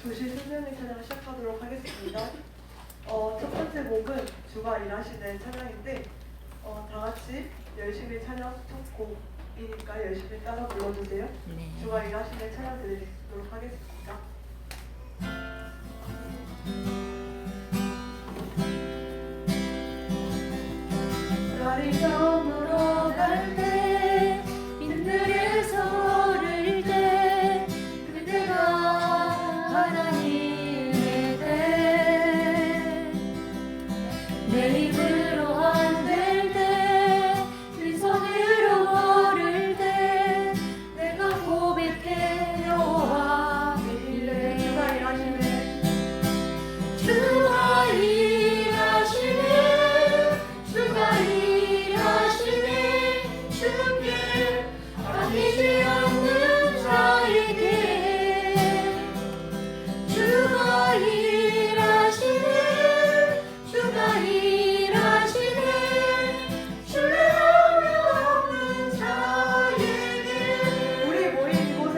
교실 선생님 찬양 시작하도록 하겠습니다. 첫 번째 곡은 주가 일하시는 찬양인데 다 같이 열심히 찬양 첫 곡이니까 열심히 따라 불러주세요. 네. 주가 일하시는 찬양 드리도록 하겠습니다. 별이 저물어 갈 때 빈들에서 오를 때 그때가 하나님의 때 내 입으로 안 될 때 빈손으로 오를 때 내가 고백해 여호와 일래 주가 일하시는 주가 일하시네 주가 일하시네 주께 아끼지 않는 자에게 주가 일하시네 주가 일하시네 신뢰하며 없는 자에게 우리 모인 곳에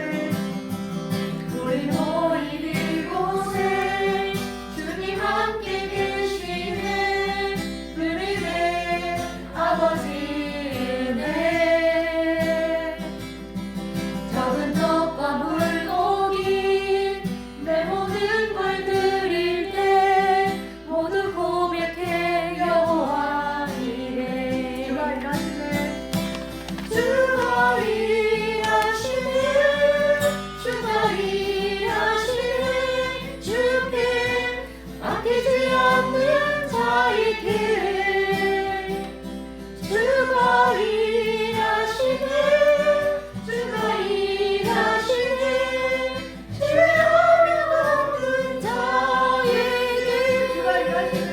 우리 모인 이곳에 주님 함께 계시네 그리네 아버지네 적은 떡과 물고기 내 모든 걸 드릴 때 모두 고백해 여호와 이래 주가 일하시는 주가 일하시네 주가 일하시네 주께 아끼지 않는 자에게 주가 일하시네 주가 일하시네 신뢰하며 없는 자에게 주가 일하시는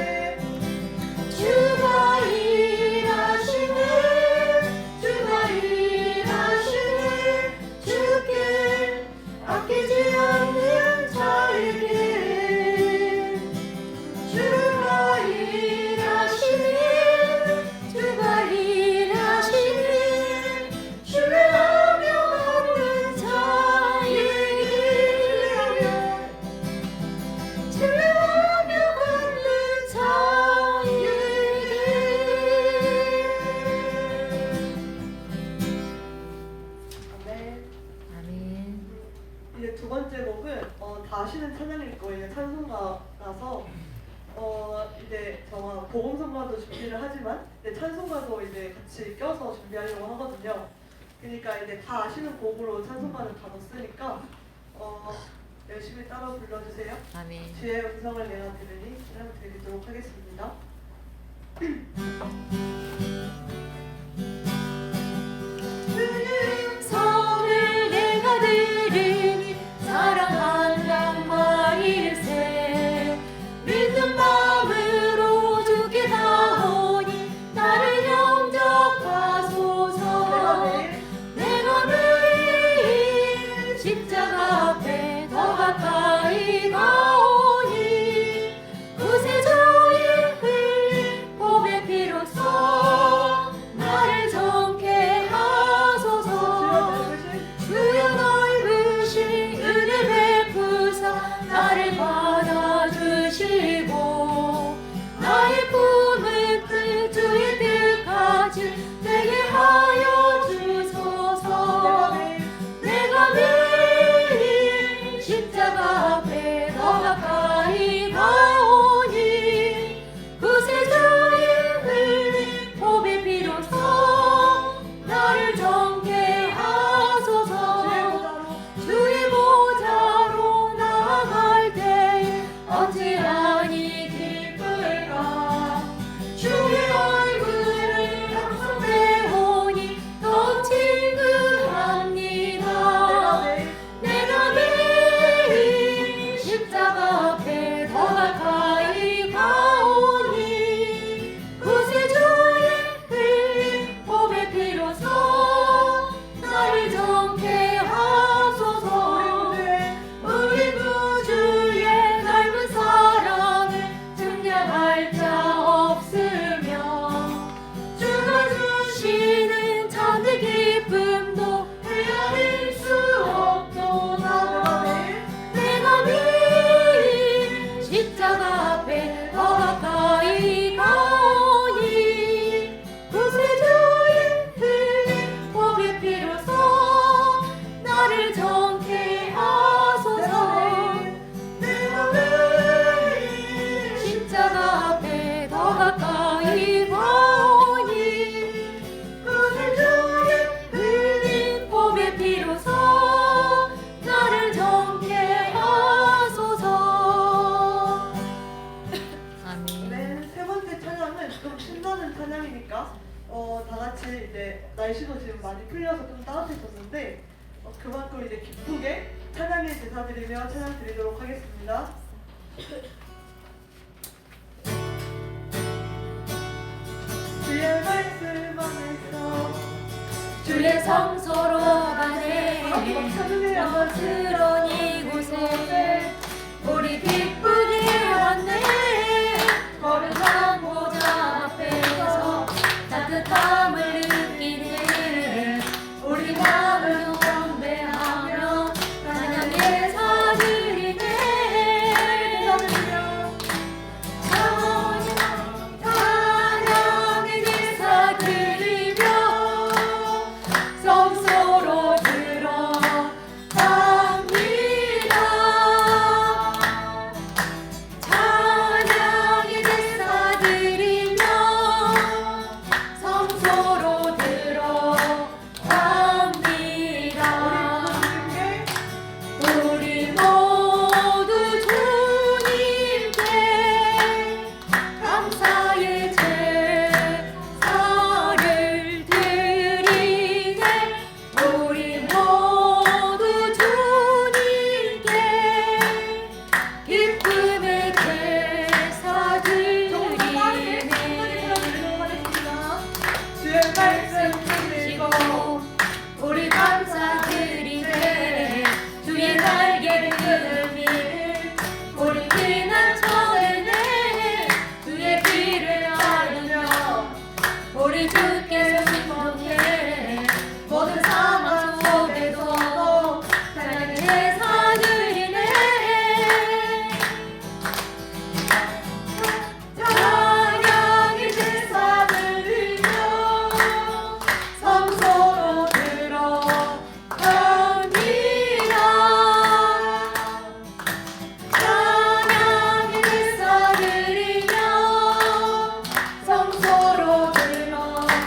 주가 일하시네 주가 일하시네 주께 아끼지 않는 자에게 주가 일하시네 주가 일하시네 신뢰하며 없는 자에게 신뢰하며 없는 자에게 아멘. 아멘. 이제 두 번째 곡은 다시는 찬양일 거예요. 찬송가라서 이제 저와 복음성가도 준비를 하지만 이제 찬송가도 이제 같이 껴서 준비하려고 하거든요. 그러니까 이제 다 아시는 곡으로 찬송가를 다 넣었으니까 열심히 따라 불러주세요. 아멘. 주의 음성을 내가 들으니 찬양 드리도록 하겠습니다. 성을 내가 들으니 사랑한단 말일세 믿는 마음으로 주께 나오니 나를 영접하소서 내가 매일 십자가 앞에 더 가까이 가오니 구세주의 흘린 보배 피로써 많이 풀려서 좀 따뜻해졌는데 그만큼 이제 기쁘게 찬양의 제사 드리며 찬양 드리도록 하겠습니다. 주의 말씀 안에서 주의 성소로 가네 영원스러운 이곳에 우리 기쁘게 왔네 거룩한 보좌 앞에서 따뜻함을 느끼네 우리 마음을 경배하며 찬양의 사드리네 찬양의 제사 드리며 성소로 들어갑니다 찬양의 제사 드리며 성소로 들어갑니다 우리 모두 주님께 감사의 제사를 드리네 우리 모두 주님께 기쁨의 제사 드리네 주의 말씀 드리고 우리 감사드리네 주의 날개를 들미 우리 피난처에네 주의 길을 알며 우리 주께서 신동해 모든 상황 속에도 찬양의 제사 드리네 찬양의 제사 드리며 성소로 들어갑니다 찬양의 제사 드리며 성소로 들어갑니다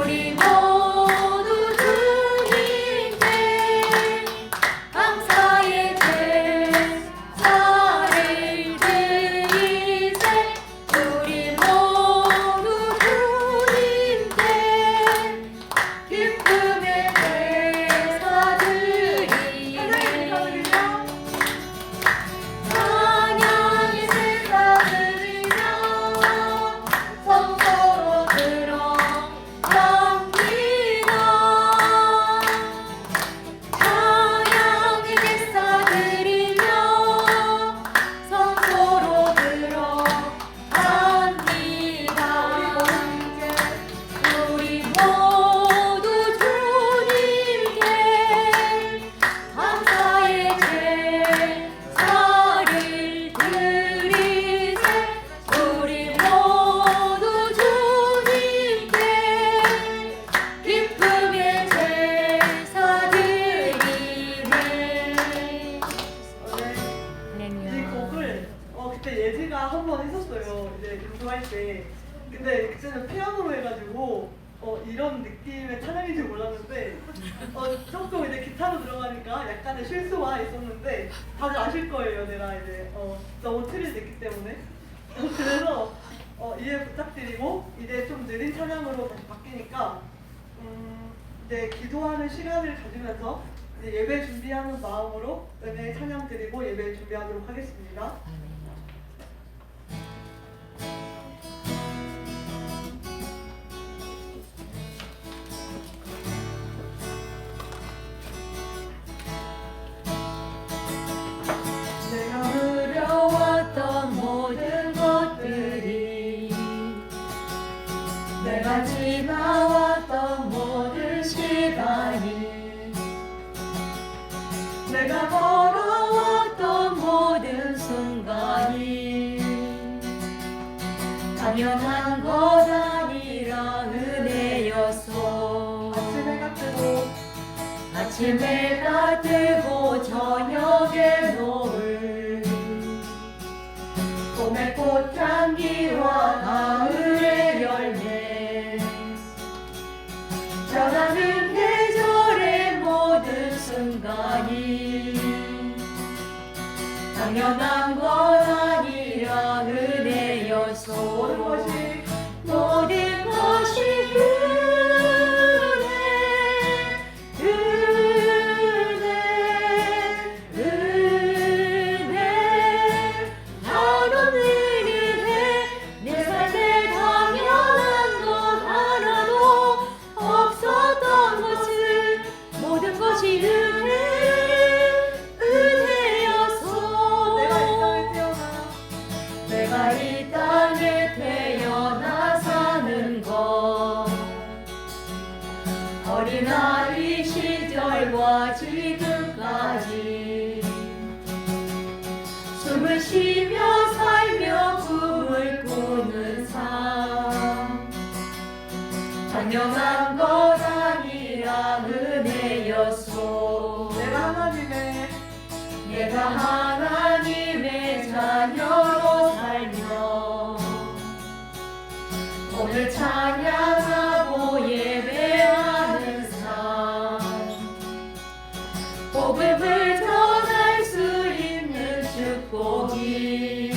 우리 모두 주님께 감사의 제사를 드리세 우리 모두 주님께 기쁨의 제사 드리네 찬양의 제사 드리며 성소로 들어갑니다 찬양의 제사 드리며 성소로 들어갑니다 우리 모두 주님께 감사의 제사를 드리세 우리 모두 주님께 기쁨의 제사 드리네 이 곡을 그때 예지가 한 번 했었어요. 이제 연주할 때. 근데 그때는 피아노로 해가지고 이런 느낌의 찬양인 줄 몰랐는데 조금 이제 기타로 들어가니까 약간의 실수가 있었는데 다들 아실 거예요. 내가 이제 너무 틀이 됐기 때문에 그래서 이해 부탁드리고 이제 좀 느린 찬양으로 다시 바뀌니까 이제 기도하는 시간을 가지면서 이제 예배 준비하는 마음으로 은혜 찬양 드리고 예배 준비하도록 하겠습니다. 내가 누려왔던 모든 것들이 내가 지나왔던 모든 시간이 내가 걸어왔던 모든 순간이 당연한 것 아니라 은혜였소 아침 해가 뜨고 저녁에 노을 봄의 꽃향기와 가을의 열매 변하는 계절의 모든 순간이 당연한 건 아니라 은혜였소 모든 어린아이 시절과 지금까지 숨을 쉬며 살며 꿈을 꾸는 삶 당연한 것 아니라 은혜였소. 내가 하나님의 자녀로 살며 오늘 찬양하고 예배하는 삶 복음을 전할 수 있는 축복이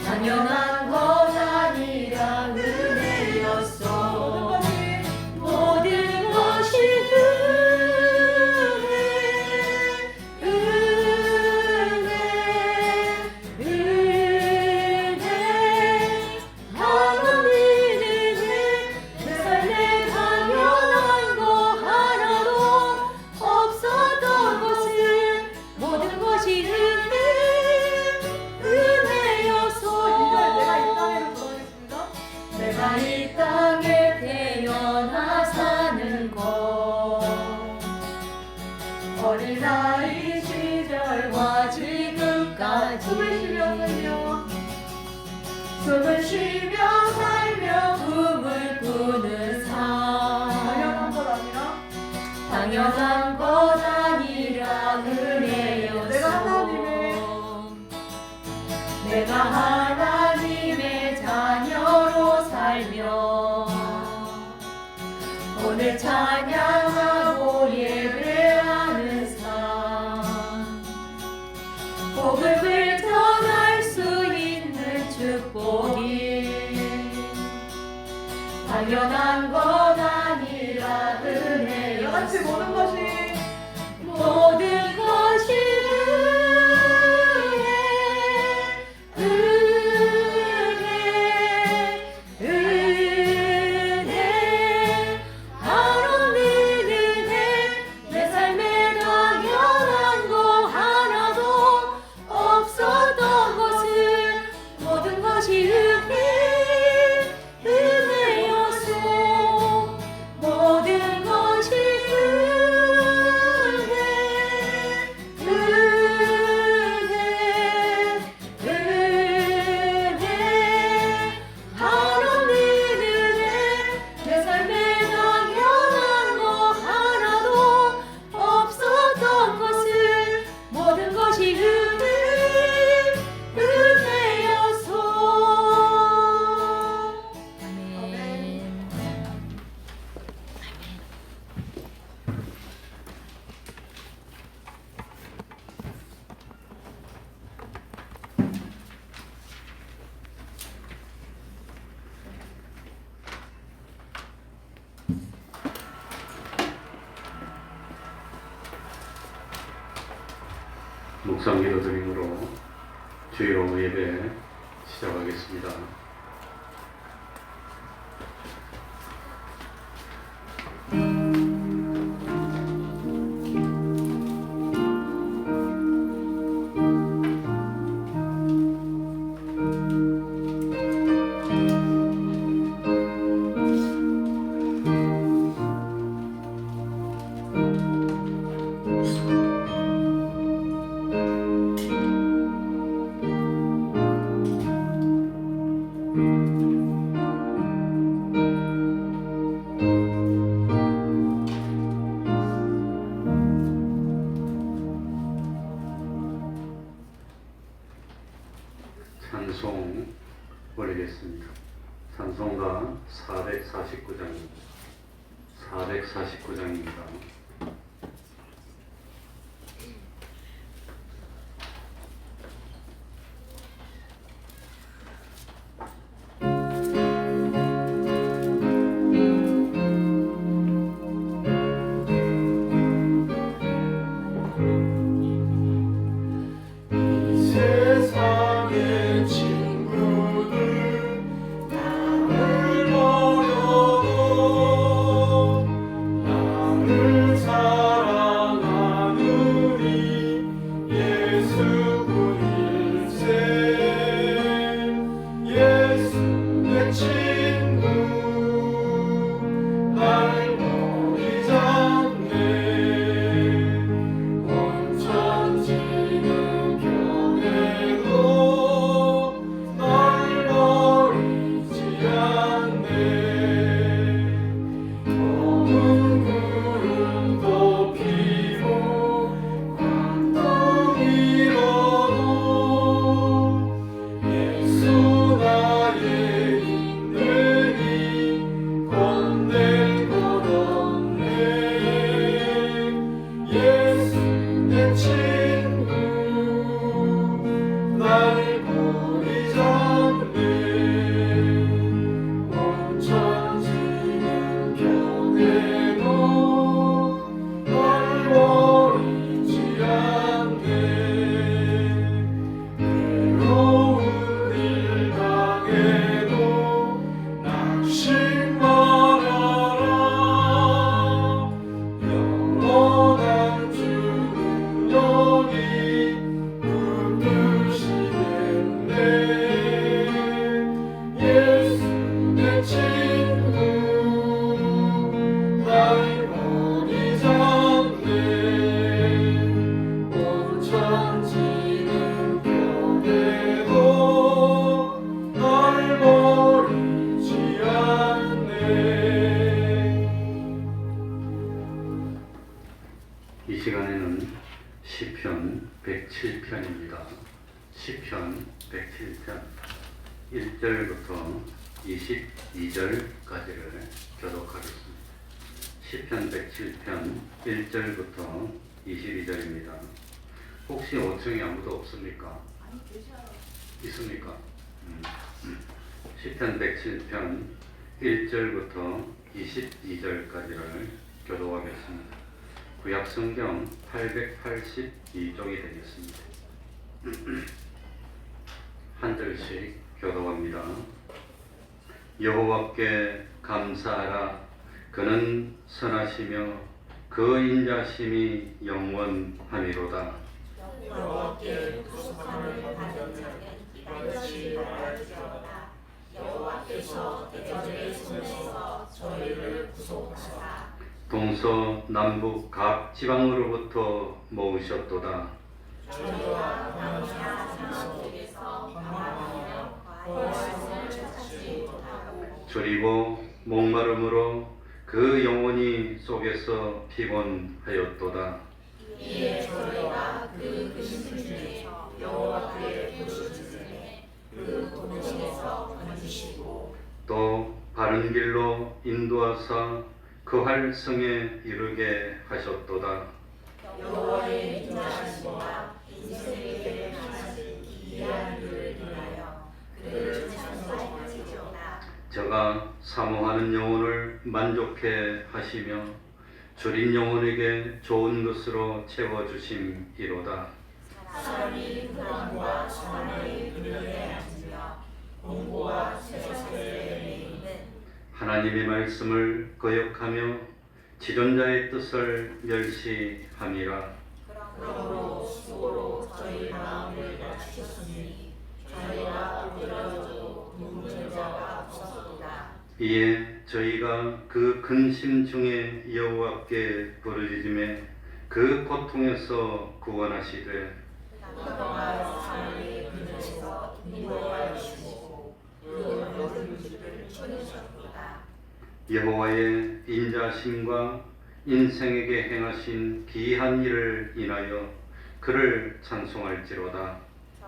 당연한 것 아니라 은혜였어. 모든 것이 내가 이 땅에 태어나 사는 것 어린아이 시절과 지금까지 숨을 쉬며 살며 꿈을 꾸는 삶 당연한 것 아니라 은혜였어. 내가 하나님의 자녀로 살며 오늘 찬양하고 예배하는 삶 복음을 전할 수 있는 축복이 당연한 것 아니라 은혜였어. 모든 것이 묵상기도 드림으로 주의로 예배 시작하겠습니다. 찬송 올리겠습니다. 찬송가 449장입니다. 세상의 친구들 나를 버려도 나를 사랑하느니 예수뿐일세. 예수 내 친구 날 시편 107편 1절부터 22절까지를 교독하겠습니다. 시편 107편 1절부터 22절입니다. 혹시 5층에 아무도 없습니까? 아니 계셔요. 있습니까? 시편 107편 1절부터 22절까지를 교독하겠습니다. 구약성경 882쪽이 되겠습니다. 한 절씩 교독합니다. 여호와께 감사하라. 그는 선하시며 그 인자심이 영원하미로다. 여호와께 구속함을 받은 자는 기다리지 말지어다. 여호와께서 대적의 손에서 저희를 구속하사 동서남북 각 지방으로부터 모으셨도다. 저희가 광야 산속에서 방황하며 말씀을 찾지 못하고 저리고 목마름으로 그 영혼이 속에서 피곤하였도다. 이에 저희가 그 근심 중에 여호와께 부르짖으매 그 고통에서 건지시고 또 바른 길로 인도하사 그할 성에 이르게 하셨도다. 여호와의 인자하심과 인생에게 하신 기이한 일을 인하여 그를 찬송할지어다. 저가 사모하는 영혼을 만족해 하시며 줄인 영혼에게 좋은 것으로 채워주심이로다. 사람이 불안과 소망의 그늘에 앉으며 공고와 쇠사슬에 있는 하나님의 말씀을 거역하며 지존자의 뜻을 멸시함이라. 그러므로 수고로 저희 마음을 낮추셨으니 저희가 엎드려도 눕는 자가 없었도다. 이에 저희가 그 근심 중에 여호와께 부르짖음에 그 고통에서 구원하시되 그동안 사람의 그늘에서 인도하여 주시고 그 모든 길을 쳐내셨도다. 여호와의 인자심과 인생에게 행하신 기이한 일을 인하여 그를 찬송할지로다.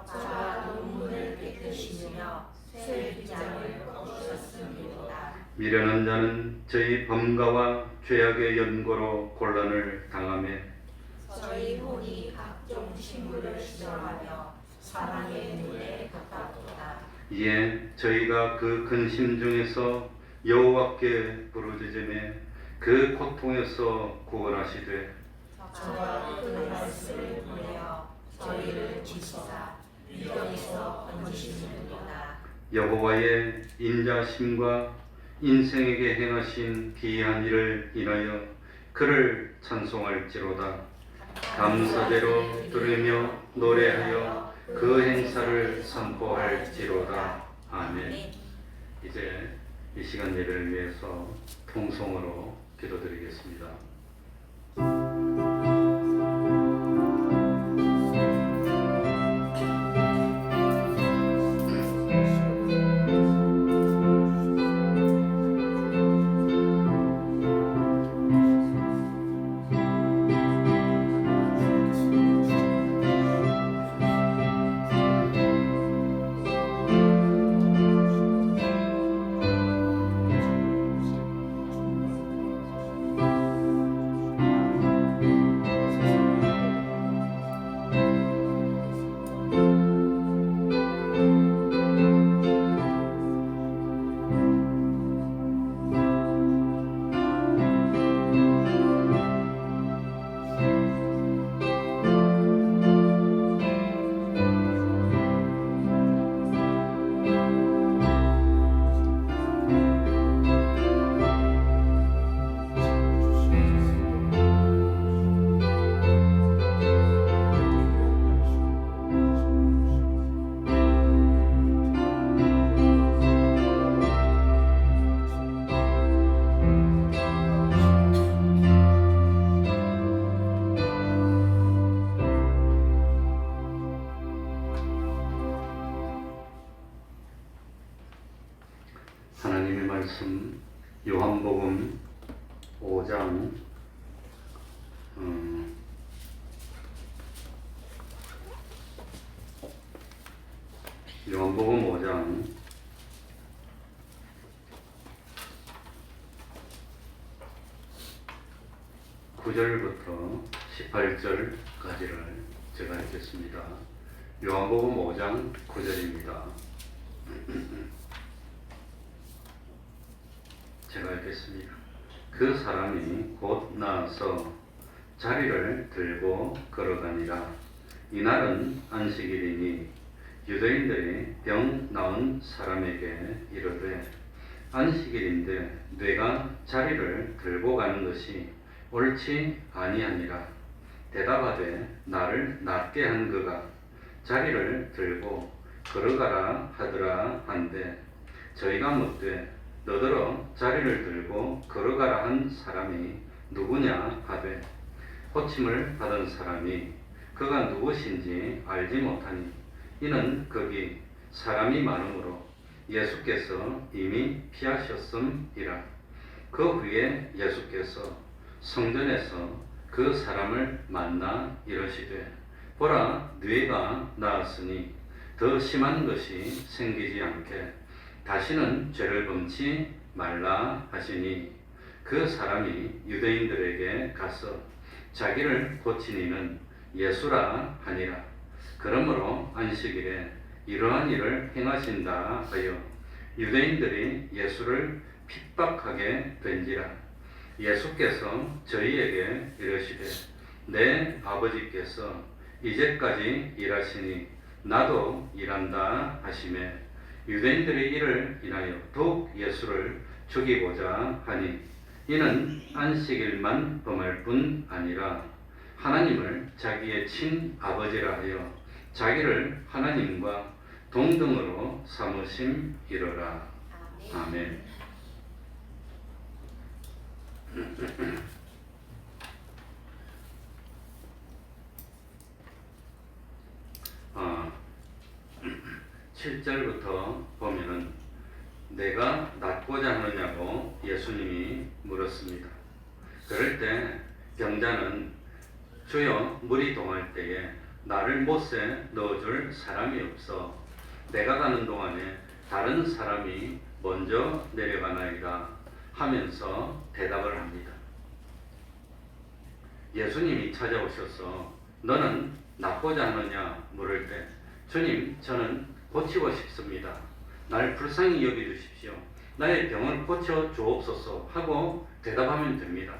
저가 눈물을 깨끗이며 새 빗장을 꺾으셨음이로다. 미련한 자는 저희 범가와 죄악의 연고로 곤란을 당하매 저희 혼이 각종 식물을 시절하며 사망의 눈에 가깝도다. 이에 저희가 그 근심 중에서 여호와께 부르짖으며 그 고통에서 구원하시되 저가 그 말씀을 보내어 저희를 지시사 위경에서 건지시는도다. 여호와의 인자심과 인생에게 행하신 기이한 일을 인하여 그를 찬송할지로다. 감사대로 들으며 노래하여 그 행사를 선포할지로다. 아멘. 이제 이 시간 예배를 위해서 통성으로 기도드리겠습니다. 하나님의 말씀 요한복음 5장 요한복음 5장 9절부터 18절까지를 제가 읽겠습니다. 요한복음 5장 9절입니다. 제가 읽겠습니다. 그 사람이 곧 나와서 자리를 들고 걸어가니라. 이날은 안식일이니 유대인들이 병 나은 사람에게 이르되 안식일인데 네가 자리를 들고 가는 것이 옳지 아니하니라. 대답하되 나를 낫게 한 그가 자리를 들고 걸어가라 하더라 한데 저희가 묻되 너더러 자리를 들고 걸어가라 한 사람이 누구냐 하되 고침을 받은 사람이 그가 누구신지 알지 못하니 이는 거기 사람이 많으므로 예수께서 이미 피하셨음이라. 그 후에 예수께서 성전에서 그 사람을 만나 이르시되 보라 뇌가 나았으니 더 심한 것이 생기지 않게 다시는 죄를 범치 말라 하시니 그 사람이 유대인들에게 가서 자기를 고친 이는 예수라 하니라. 그러므로 안식일에 이러한 일을 행하신다 하여 유대인들이 예수를 핍박하게 된지라. 예수께서 저희에게 이르시되 내 아버지께서 이제까지 일하시니 나도 일한다 하시매 유대인들의 일을 인하여 더욱 예수를 죽이고자 하니 이는 안식일만 범할 뿐 아니라 하나님을 자기의 친아버지라 하여 자기를 하나님과 동등으로 삼으심이로라. 아멘. 아, 7절부터 보면은 내가 낫고자 하느냐고 예수님이 물었습니다. 그럴 때 병자는 주여 물이 동할 때에 나를 못에 넣어줄 사람이 없어 내가 가는 동안에 다른 사람이 먼저 내려가나이다 하면서 대답을 합니다. 예수님이 찾아오셔서 너는 낫고자 하느냐 물을 때 주님 저는 고치고 싶습니다. 날 불쌍히 여겨주십시오. 나의 병을 고쳐 주옵소서 하고 대답하면 됩니다.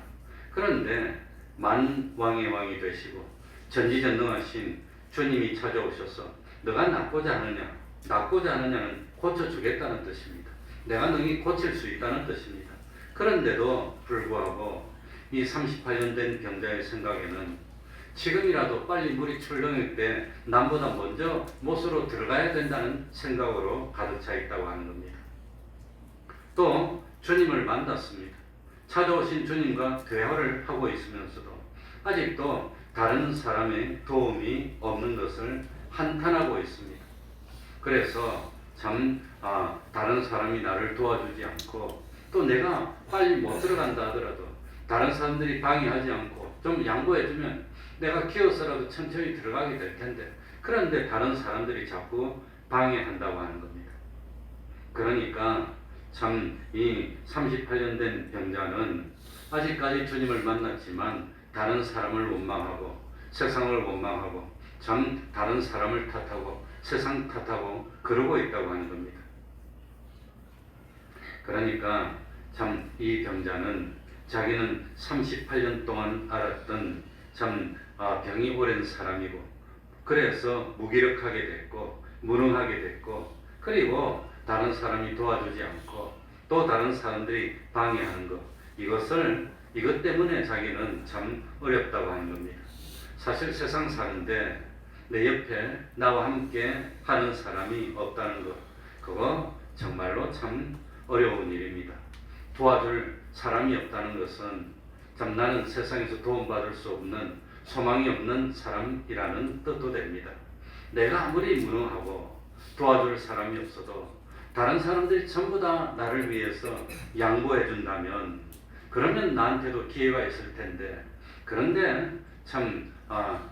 그런데 만왕의 왕이 되시고 전지전능하신 주님이 찾아오셔서 너가 낫고자 하느냐? 낫고자 하느냐는 고쳐주겠다는 뜻입니다. 내가 능히 고칠 수 있다는 뜻입니다. 그런데도 불구하고 이 38년 된 병자의 생각에는 지금이라도 빨리 물이 출렁일 때 남보다 먼저 못으로 들어가야 된다는 생각으로 가득 차 있다고 하는 겁니다. 또 주님을 만났습니다. 찾아오신 주님과 대화를 하고 있으면서도 아직도 다른 사람의 도움이 없는 것을 한탄하고 있습니다. 그래서 참 다른 사람이 나를 도와주지 않고 또 내가 빨리 못 들어간다 하더라도 다른 사람들이 방해하지 않고 좀 양보해주면 내가 기어서라도 천천히 들어가게 될 텐데 그런데 다른 사람들이 자꾸 방해한다고 하는 겁니다. 그러니까 참 이 38년 된 병자는 아직까지 주님을 만났지만 다른 사람을 원망하고 세상을 원망하고 참 다른 사람을 탓하고 세상 탓하고 그러고 있다고 하는 겁니다. 그러니까 참 이 병자는 자기는 38년 동안 알았던 참 병이 오랜 사람이고 그래서 무기력하게 됐고 무능하게 됐고 그리고 다른 사람이 도와주지 않고 또 다른 사람들이 방해하는 것 이것 때문에 자기는 참 어렵다고 하는 겁니다. 사실 세상 사는데 내 옆에 나와 함께 하는 사람이 없다는 것 그거 정말로 참 어려운 일입니다. 도와줄 사람이 없다는 것은 참 나는 세상에서 도움받을 수 없는 소망이 없는 사람이라는 뜻도 됩니다. 내가 아무리 무능하고 도와줄 사람이 없어도 다른 사람들이 전부 다 나를 위해서 양보해 준다면 그러면 나한테도 기회가 있을 텐데 그런데 참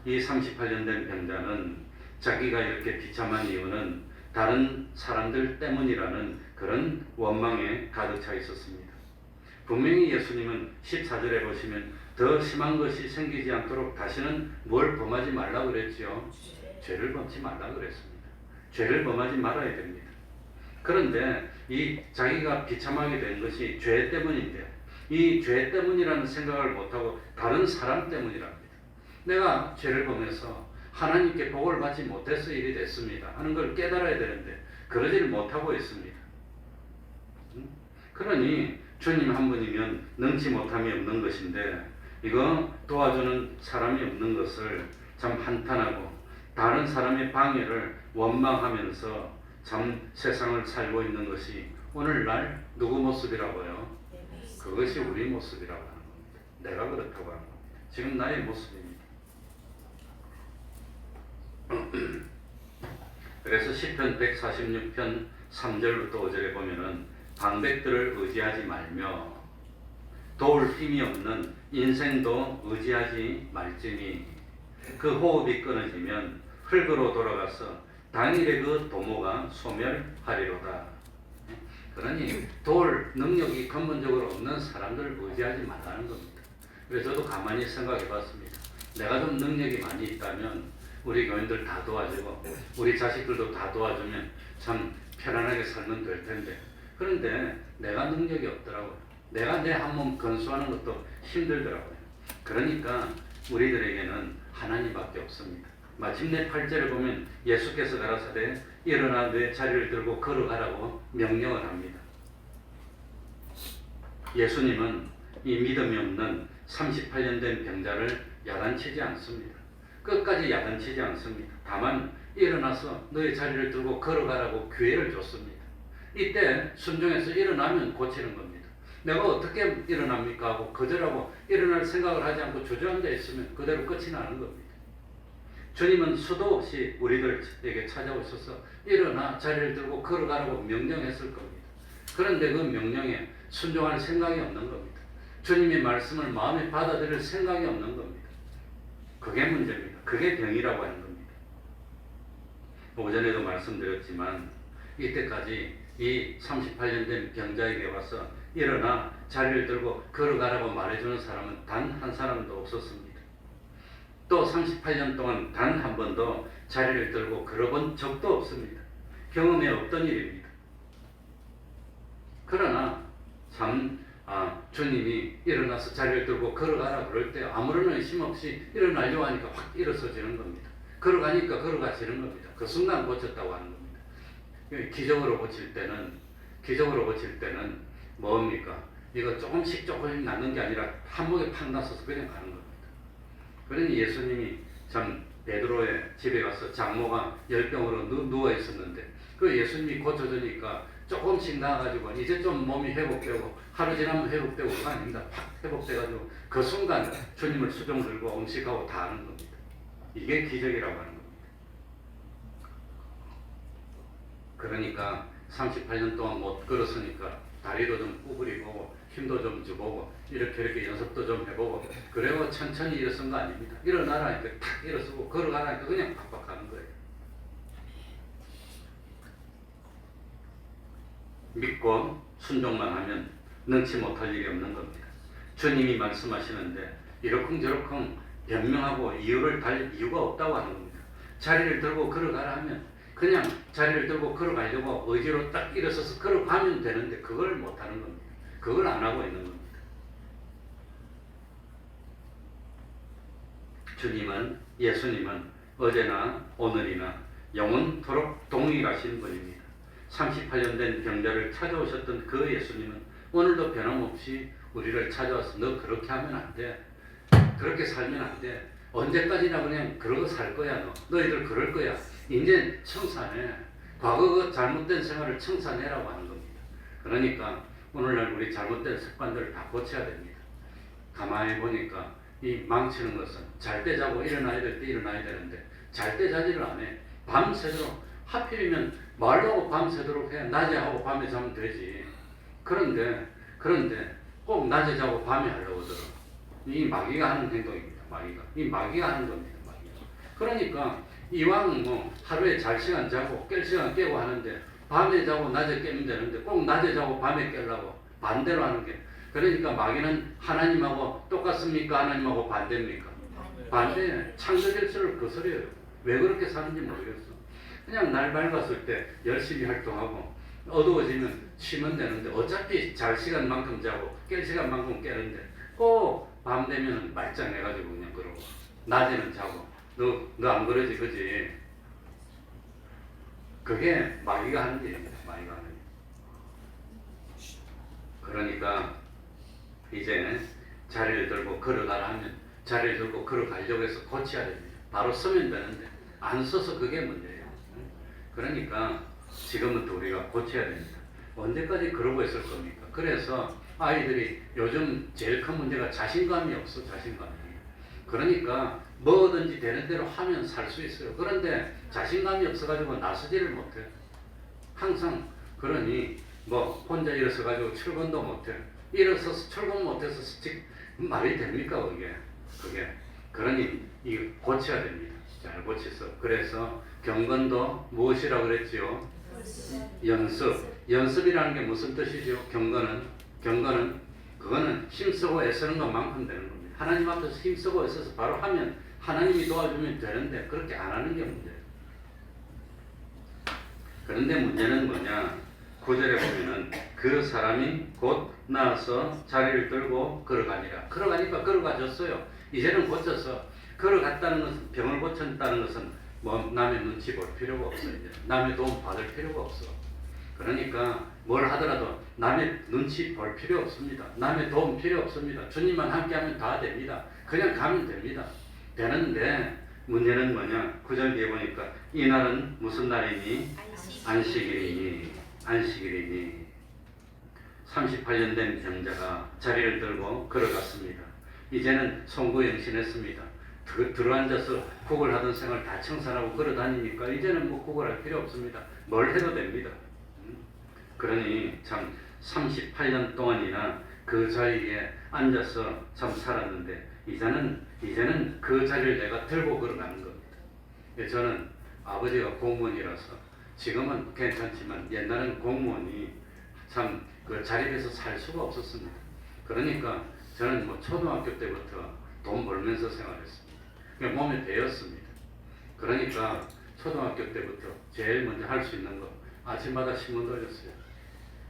이 38년 된 병자는 자기가 이렇게 비참한 이유는 다른 사람들 때문이라는 그런 원망에 가득 차 있었습니다. 분명히 예수님은 14절에 보시면 더 심한 것이 생기지 않도록 다시는 뭘 범하지 말라고 그랬지요. 죄를 범치 말라고 그랬습니다. 죄를 범하지 말아야 됩니다. 그런데 이 자기가 비참하게 된 것이 죄 때문인데 이 죄 때문이라는 생각을 못하고 다른 사람 때문이랍니다. 내가 죄를 범해서 하나님께 복을 받지 못해서 일이 됐습니다 하는 걸 깨달아야 되는데 그러지를 못하고 있습니다. 그러니 주님 한 분이면 능치 못함이 없는 것인데 이거 도와주는 사람이 없는 것을 참 한탄하고 다른 사람의 방해를 원망하면서 참 세상을 살고 있는 것이 오늘날 누구 모습이라고요? 그것이 우리 모습이라고 하는 겁니다. 내가 그렇다고 하는 겁니다. 지금 나의 모습입니다. 그래서 시편 146편 3절부터 5절에 보면은 방백들을 의지하지 말며 도울 힘이 없는 인생도 의지하지 말지니 그 호흡이 끊어지면 흙으로 돌아가서 당일에 그 도모가 소멸하리로다. 그러니 도울 능력이 근본적으로 없는 사람들을 의지하지 말라는 겁니다. 그래서 저도 가만히 생각해 봤습니다. 내가 좀 능력이 많이 있다면 우리 교인들 다 도와주고 우리 자식들도 다 도와주면 참 편안하게 살면 될 텐데 그런데 내가 능력이 없더라고요. 내가 내 한 몸 건수하는 것도 힘들더라고요. 그러니까 우리들에게는 하나님밖에 없습니다. 마침내 8절에 보면 예수께서 가라사대 일어나 내 자리를 들고 걸어가라고 명령을 합니다. 예수님은 이 믿음이 없는 38년 된 병자를 야단치지 않습니다. 끝까지 야단치지 않습니다. 다만 일어나서 너의 자리를 들고 걸어가라고 기회를 줬습니다. 이때 순종해서 일어나면 고치는 겁니다. 내가 어떻게 일어납니까 하고 거절하고 일어날 생각을 하지 않고 주저앉아 있으면 그대로 끝이 나는 겁니다. 주님은 수도 없이 우리들에게 찾아오셔서 일어나 자리를 들고 걸어가라고 명령했을 겁니다. 그런데 그 명령에 순종할 생각이 없는 겁니다. 주님의 말씀을 마음에 받아들일 생각이 없는 겁니다. 그게 문제입니다. 그게 병이라고 하는 겁니다. 오전에도 말씀드렸지만 이때까지 이 38년 된 병자에게 와서 일어나 자리를 들고 걸어가라고 말해주는 사람은 단 한 사람도 없었습니다. 또 38년 동안 단 한 번도 자리를 들고 걸어본 적도 없습니다. 경험에 없던 일입니다. 그러나 참 주님이 일어나서 자리를 들고 걸어가라 그럴 때 아무런 의심 없이 일어나려고 하니까 확 일어서지는 겁니다. 걸어가니까 걸어가지는 겁니다. 그 순간 고쳤다고 하는 겁니다. 기적으로 고칠 때는 뭡니까? 이거 조금씩 낫는 게 아니라 한 목에 팍 나서서 그냥 가는 겁니다. 그러니 예수님이 참 베드로의 집에 가서 장모가 열병으로 누워 있었는데 그 예수님이 고쳐주니까 조금씩 나아가지고 이제 좀 몸이 회복되고 하루 지나면 회복되고 그거 아닙니다. 팍 회복돼가지고 그 순간 주님을 수종 들고 음식하고 다 하는 겁니다. 이게 기적이라고 하는 겁니다. 그러니까 38년 동안 못 걸었으니까 다리도 좀 구부리고 힘도 좀 주고 이렇게 연습도 좀 해보고 그래고 천천히 일어선 거 아닙니다. 일어나라니까 탁 일어서고 걸어가라니까 그냥 팍팍 가는 거예요. 믿고 순종만 하면 능치 못할 일이 없는 겁니다. 주님이 말씀하시는데 이러쿵저러쿵 변명하고 이유를 달 이유가 없다고 하는 겁니다. 자리를 들고 걸어가라 하면 그냥 자리를 들고 걸어가려고 의지로 딱 일어서서 걸어가면 되는데 그걸 못하는 겁니다. 그걸 안 하고 있는 겁니다. 예수님은 어제나 오늘이나 영원토록 동일하신 분입니다. 38년 된 병자를 찾아오셨던 그 예수님은 오늘도 변함없이 우리를 찾아와서 너 그렇게 하면 안 돼. 그렇게 살면 안 돼. 언제까지나 그냥 그러고 살 거야. 너희들 그럴 거야. 이제 청산해. 과거 그 잘못된 생활을 청산해라고 하는 겁니다. 그러니까 오늘날 우리 잘못된 습관들을 다 고쳐야 됩니다. 가만히 보니까 이 망치는 것은 잘 때 자고 일어나야 될 때 일어나야 되는데 잘 때 자지를 안 해. 밤새도록 하필이면 말도 하고 밤새도록 해. 낮에 하고 밤에 자면 되지. 그런데 꼭 낮에 자고 밤에 하려고 들어. 이 마귀가 하는 행동입니다. 이 마귀가 하는 겁니다. 마귀가. 그러니까 이왕 뭐 하루에 잘 시간 자고 깰 시간 깨고 하는데 밤에 자고 낮에 깨면 되는데 꼭 낮에 자고 밤에 깨려고 반대로 하는 게 그러니까 마귀는 하나님하고 똑같습니까? 하나님하고 반대입니까? 반대 창조 질서를 거스려요. 왜 그렇게 사는지 모르겠어. 그냥 날 밝았을 때 열심히 활동하고 어두워지면 쉬면 되는데 어차피 잘 시간만큼 자고 깰 시간만큼 깨는데 꼭 밤 되면 말짱해가지고 그냥 그러고 낮에는 자고 너 안 그러지 그지? 그게 마귀가 하는 일입니다. 마귀가 하는 일. 그러니까 이제 자리를 들고 걸어가라 하면 자리를 들고 걸어가려고 해서 고쳐야 됩니다. 바로 서면 되는데 안 서서 그게 문제예요. 그러니까 지금부터 우리가 고쳐야 됩니다. 언제까지 그러고 있을 겁니까? 그래서 아이들이 요즘 제일 큰 문제가 자신감이 없어. 자신감이. 그러니까 뭐든지 되는 대로 하면 살 수 있어요. 그런데 자신감이 없어가지고 나서지를 못해요. 항상 그러니 뭐 혼자 일어서 가지고 출근도 못해. 일어서서 출근 못해서 말이 됩니까 그게? 그러니 이거 고쳐야 됩니다. 잘 고쳐서. 그래서 경건도 무엇이라고 그랬지요? 연습이라는 게 무슨 뜻이죠? 경건은 그거는 힘쓰고 애쓰는 것만큼 되는 겁니다. 하나님 앞에서 힘쓰고 애써서 바로 하면 하나님이 도와주면 되는데 그렇게 안 하는 게 문제예요. 그런데 문제는 뭐냐? 9절에 보면은 그 사람이 곧 나와서 자리를 들고 걸어가니라. 걸어가니까 걸어가졌어요. 이제는 고쳐서 걸어갔다는 것은 병을 고쳤다는 것은 뭐 남의 눈치 볼 필요가 없어요. 이제 남의 도움 받을 필요가 없어. 그러니까 뭘 하더라도 남의 눈치 볼 필요 없습니다. 남의 도움 필요 없습니다. 주님만 함께하면 다 됩니다. 그냥 가면 됩니다. 되는데 문제는 뭐냐? 9절 뒤에 보니까 이 날은 무슨 날이니? 안식일이니 38년 된 병자가 자리를 들고 걸어갔습니다. 이제는 송구영신했습니다. 들어앉아서 국을 하던 생활 다 청산하고 걸어다니니까 이제는 뭐 국을 할 필요 없습니다. 뭘 해도 됩니다. 그러니 참 38년 동안이나 그 자리에 앉아서 참 살았는데 이제는 그 자리를 내가 들고 걸어가는 겁니다. 저는 아버지가 공무원이라서 지금은 괜찮지만 옛날에는 공무원이 참 그 자립해서 살 수가 없었습니다. 그러니까 저는 뭐 초등학교 때부터 돈 벌면서 생활했습니다. 그냥 몸에 배웠습니다. 그러니까 초등학교 때부터 제일 먼저 할 수 있는 거 아침마다 신문 돌렸어요.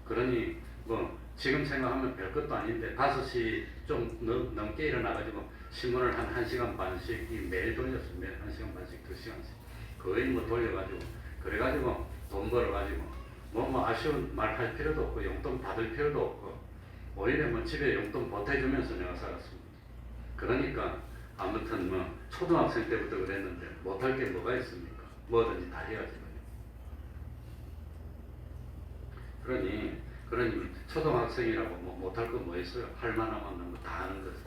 그러니 뭐 지금 생각하면 별것도 아닌데 5시 좀 넘게 일어나가지고 신문을 한 1시간 반씩 매일 돌렸어요. 매일 1시간 반씩 2시간씩 거의 뭐 돌려가지고 그래가지고 돈 벌어가지고 뭐 아쉬운 말 할 필요도 없고 용돈 받을 필요도 없고 오히려 뭐 집에 용돈 보태주면서 내가 살았습니다. 그러니까 아무튼 뭐 초등학생 때부터 그랬는데 못할 게 뭐가 있습니까? 뭐든지 다 해야지. 그러니 초등학생이라고 뭐 못할 거 뭐 있어요? 할 만한 거 다 하는 거죠.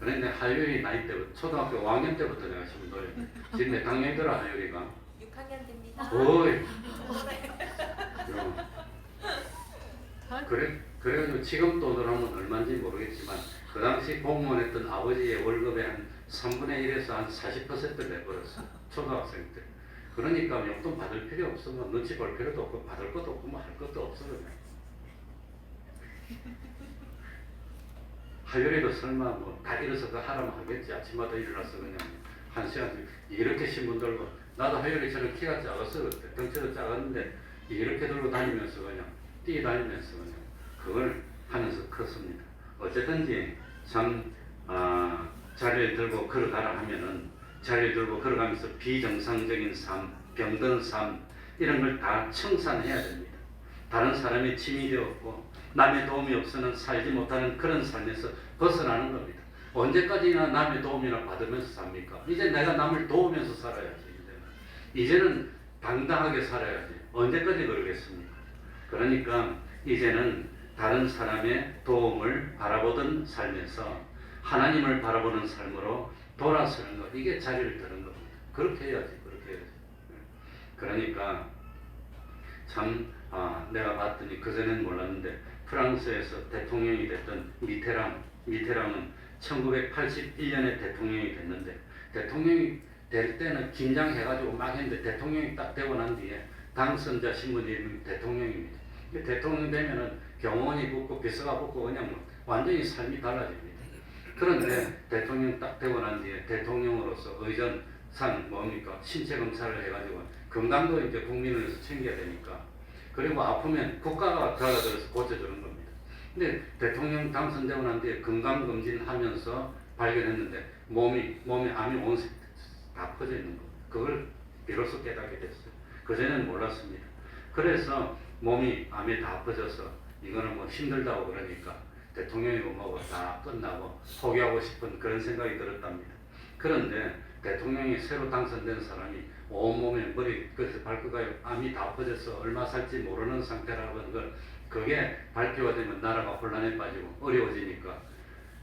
그런데 하율이 나이 때부터 초등학교 5학년 때부터 내가 신문 돌렸는데 지금 몇 학년이더라 하율이가? 6학년 됩니다. 오이. 그래가지고 지금 돈으로 하면 얼마인지 모르겠지만 그 당시 공무원 했던 아버지의 월급의 한 3분의 1에서 한 40%를 내버렸어. 초등학생 때. 그러니까 용돈 받을 필요 없어. 뭐 눈치 볼 필요도 없고 받을 것도 없고 뭐 할 것도 없어. 그냥. 하율이도 설마 뭐 다 일어서 그 하라면 하겠지. 아침마다 일어나서 그냥 1시간씩 이렇게 신문 들고 나도 하율이처럼 키가 작았어. 그때 덩치도 작았는데 이렇게 들고 다니면서 그냥 뛰다니면서 그냥 그걸 하면서 컸습니다. 어쨌든지 참 자리를 들고 걸어가라 하면은 자리를 들고 걸어가면서 비정상적인 삶, 병든 삶 이런 걸 다 청산해야 됩니다. 다른 사람의 침이 되었고 남의 도움이 없어는 살지 못하는 그런 삶에서 벗어나는 겁니다. 언제까지나 남의 도움이나 받으면서 삽니까? 이제 내가 남을 도우면서 살아야지. 이제는 당당하게 살아야지. 언제까지 그러겠습니까? 그러니까 이제는 다른 사람의 도움을 바라보던 삶에서 하나님을 바라보는 삶으로 돌아서는 것. 이게 자리를 드는 겁니다. 그렇게 해야지. 그러니까 참 내가 봤더니 그전엔 몰랐는데 프랑스에서 대통령이 됐던 미테랑은 1981년에 대통령이 됐는데 대통령이 될 때는 긴장해가지고 막 했는데 대통령이 딱 되고 난 뒤에 당선자 신분이 대통령입니다. 대통령 되면은 경호원이 붙고 비서가 붙고 그냥 뭐 완전히 삶이 달라집니다. 그런데 대통령 딱 되고 난 뒤에 대통령으로서 의전상 뭡니까 신체 검사를 해가지고 건강도 이제 국민을 위해서 챙겨야 되니까 그리고 아프면 국가가 들어가서 고쳐주는 겁니다. 근데 대통령 당선되고 난 뒤에 건강검진하면서 발견했는데 몸에 암이 온세 다 퍼져 있는 겁니다. 그걸 비로소 깨닫게 됐어요. 그전에는 몰랐습니다. 그래서 몸이 암에 다 퍼져서 이거는 뭐 힘들다고 그러니까 대통령이고 뭐고 다 끝나고 포기하고 싶은 그런 생각이 들었답니다. 그런데 대통령이 새로 당선된 사람이 온몸에 머리 끝에서 발끝까지 암이 다 퍼져서 얼마 살지 모르는 상태라는 걸 그게 발표가 되면 나라가 혼란에 빠지고 어려워지니까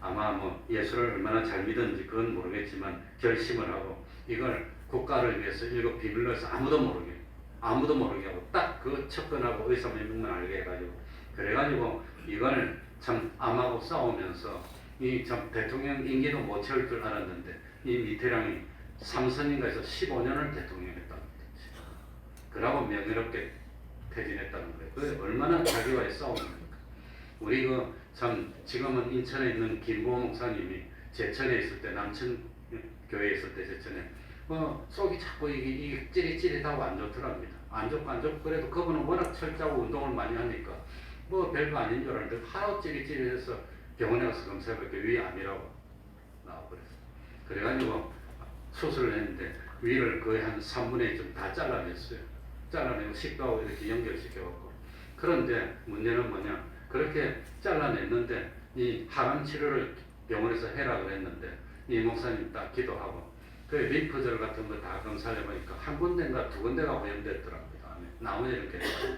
아마 뭐 예수를 얼마나 잘 믿었는지 그건 모르겠지만 결심을 하고 이걸 국가를 위해서 일곱 비밀로 해서 아무도 모르게 하고 딱 그 척근하고 의사명령만 알게 해가지고 그래가지고 이걸 참 암하고 싸우면서 이 참 대통령 임기도 못 채울 줄 알았는데 이 미테랑이 3선인가 해서 15년을 대통령했답니다. 그러고 명예롭게 퇴진했다는 거예요. 그 얼마나 자기와의 싸움입니까? 우리 참 지금은 인천에 있는 김보호 목사님이 제천에 있을 때 남천 교회에 있을 때 제천에 속이 자꾸 이게 찌릿찌릿하고 안 좋더랍니다. 안 좋고 그래도 그분은 워낙 철저하고 운동을 많이 하니까 뭐 별거 아닌 줄 알았는데 하루 찌릿찌릿해서 병원에 가서 검사해보니까 위암이라고 나와버렸어요. 그래가지고 수술을 했는데 위를 거의 한 3분의 1좀 다 잘라냈어요. 잘라내고 식도하고 이렇게 연결시켜갖고 그런데 문제는 뭐냐 그렇게 잘라냈는데 이 항암 치료를 병원에서 해라 그랬는데 이 목사님 딱 기도하고 그 림프절 같은 거 다 검사를 해보니까 한 군데인가 두 군데가 오염됐더랍니다. 나머지는 괜찮아요.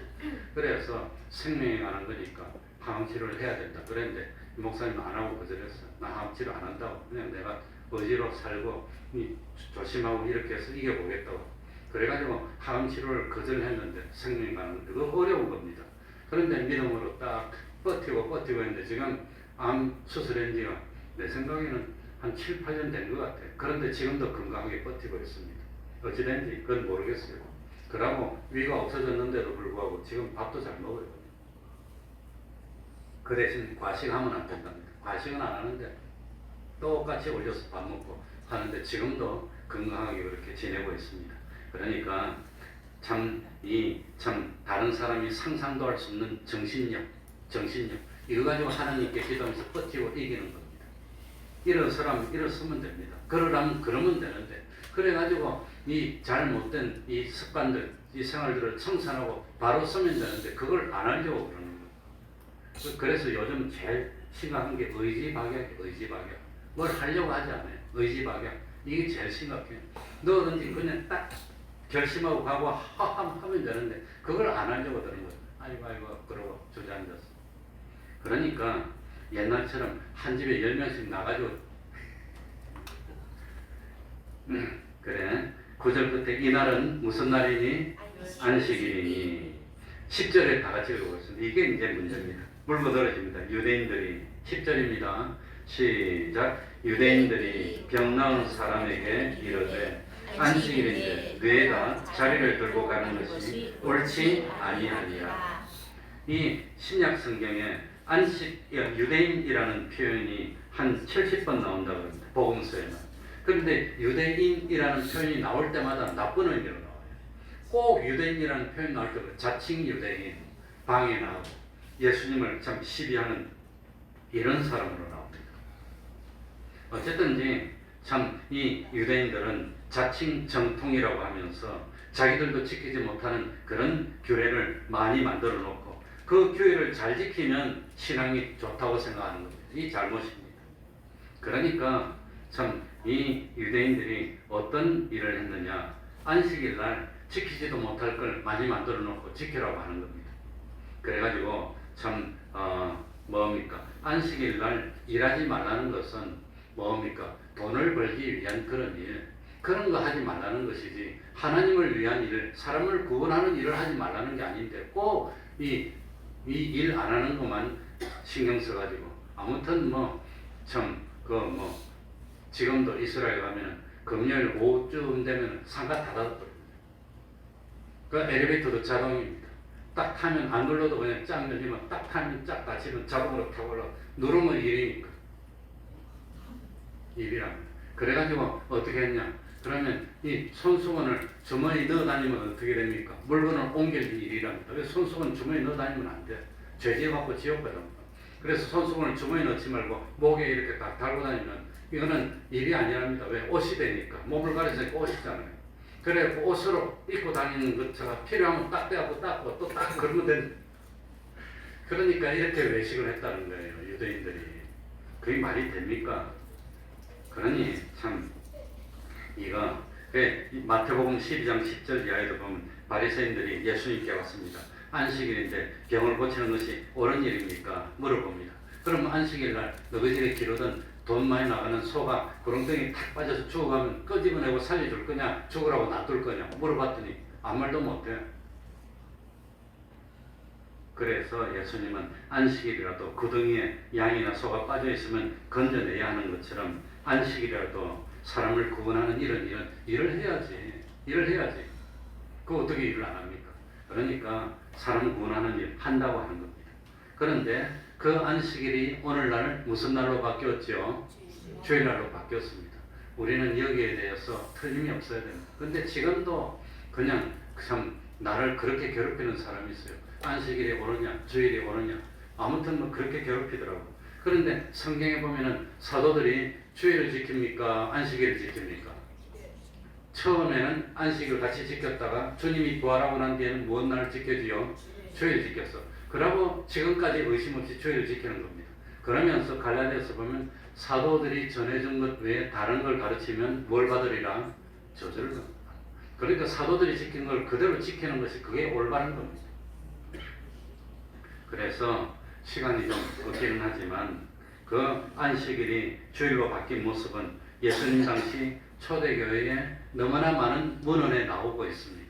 그래서 생명에 관한 거니까 항암 치료를 해야 된다. 그랬는데 이 목사님은 안 하고 거절했어요. 나 항암 치료 안 한다고. 그냥 내가 의지로 살고 조심하고 이렇게 해서 이겨보겠다고. 그래가지고 항암 치료를 거절했는데 생명에 관한 거 그거 어려운 겁니다. 그런데 믿음으로 딱 버티고 했는데 지금 암 수술한 지가 내 생각에는 한 7, 8년 된 것 같아요. 그런데 지금도 건강하게 버티고 있습니다. 어찌된지 그건 모르겠어요. 그러고 위가 없어졌는데도 불구하고 지금 밥도 잘 먹어요. 그 대신 과식하면 안 된답니다. 과식은 안 하는데 똑같이 올려서 밥 먹고 하는데 지금도 건강하게 그렇게 지내고 있습니다. 그러니까 참 다른 사람이 상상도 할 수 없는 정신력 이거 가지고 하나님께 기도하면서 버티고 이기는 겁니다. 일어서면 됩니다. 그러면 되는데 그래가지고 이 잘못된 이 습관들 이 생활들을 청산하고 바로 서면 되는데 그걸 안 하려고 그러는 거예요. 그래서 요즘 제일 심각한 게 의지박약 뭘 하려고 하지 않아요. 의지박약 이게 제일 심각해요. 너든지 그냥 딱 결심하고 가고 하면 되는데 그걸 안 하려고 드는 거예요. 아이고 그러고 주저앉았어. 그러니까 옛날처럼 한 집에 10명씩 나가지고 그래 9절 끝에 이날은 무슨 날이니? 안식일이니 10절에 다 같이 읽어보겠습니다. 이게 이제 문제입니다. 물고 늘어집니다. 유대인들이 10절입니다. 시작 유대인들이 병 나은 사람에게 이르되 안식일인데 너희가 자리를 들고 가는 것이 옳지 아니하니라. 이 신약 성경에 유대인이라는 표현이 한 70번 나온다고 합니다. 복음서에는. 그런데 유대인이라는 표현이 나올 때마다 나쁜 의미로 나와요. 꼭 유대인이라는 표현이 나올 때 자칭 유대인, 방해나고 예수님을 참 시비하는 이런 사람으로 나옵니다. 어쨌든지 참 이 유대인들은 자칭 정통이라고 하면서 자기들도 지키지 못하는 그런 규례를 많이 만들어 놓고 그 규례를 잘 지키면 신앙이 좋다고 생각하는 겁니다. 이 잘못입니다. 그러니까 참 이 유대인들이 어떤 일을 했느냐 안식일 날 지키지도 못할 걸 많이 만들어 놓고 지키라고 하는 겁니다. 그래가지고 참 뭡니까 안식일 날 일하지 말라는 것은 뭡니까 돈을 벌기 위한 그런 일 그런 거 하지 말라는 것이지 하나님을 위한 일 사람을 구원하는 일을 하지 말라는 게 아닌데 꼭 이 일 안 하는 것만 신경 써가지고 아무튼 지금도 이스라엘 가면은 금요일 오후쯤 되면 상가 다 닫아버립니다. 그 엘리베이터도 자동입니다. 딱 타면 안 눌러도 그냥 쫙 눌리면 딱 타면 쫙 닫히면 자동으로 타고 올라. 누르면 일이니까. 일이랍니다. 그래가지고 어떻게 했냐? 그러면 이 손수건을 주머니 넣어 다니면 어떻게 됩니까? 물건을 옮길 일이랍니다. 그래서 손수건 주머니 넣어 다니면 안 돼. 죄지어 갖고 지옥 가랍니다. 그래서 손수건을 주머니 넣지 말고 목에 이렇게 딱 달고 다니면 이거는 일이 아니랍니다. 왜? 옷이 되니까. 몸을 가려서 옷이잖아요. 그래 옷으로 입고 다니는 것처럼 필요하면 딱 떼고 닦고 또 딱 그러면 된다. 그러니까 이렇게 외식을 했다는 거예요. 유대인들이. 그게 말이 됩니까? 그러니 참 이거 마태복음 12장 10절 이하에도 보면 바리새인들이 예수님께 왔습니다. 안식일인데 병을 고치는 것이 옳은 일입니까? 물어봅니다. 그럼 안식일 날 너희 집에 기르던 돈 많이 나가는 소가 구렁텅이 탁 빠져서 죽어가면 끄집어내고 살려줄 거냐? 죽으라고 놔둘 거냐? 물어봤더니 아무 말도 못해. 그래서 예수님은 안식일이라도 구덩이에 양이나 소가 빠져있으면 건져내야 하는 것처럼 안식일이라도 사람을 구원하는 이런 일을 해야지. 그 어떻게 일을 안 합니까? 그러니까 사람을 구원하는 일 한다고 하는 겁니다. 그런데 그 안식일이 오늘날 무슨 날로 바뀌었죠? 주일날로 바뀌었습니다. 우리는 여기에 대해서 틀림이 없어야 됩니다. 근데 지금도 그냥 참 나를 그렇게 괴롭히는 사람이 있어요. 안식일이 오느냐 주일이 오느냐 아무튼 뭐 그렇게 괴롭히더라고. 그런데 성경에 보면은 사도들이 주일을 지킵니까? 안식일을 지킵니까? 처음에는 안식일을 같이 지켰다가 주님이 부활하고 난 뒤에는 무슨 날을 지켜지요? 주일 지켰어. 그러고 지금까지 의심 없이 주일을 지키는 겁니다. 그러면서 갈라디아서 보면 사도들이 전해준 것 외에 다른 걸 가르치면 뭘 받으리라? 저주를 받는다. 그러니까 사도들이 지킨 걸 그대로 지키는 것이 그게 올바른 겁니다. 그래서 시간이 좀 없기는 하지만 그 안식일이 주일로 바뀐 모습은 예수님 당시 초대교회에 너무나 많은 문헌에 나오고 있습니다.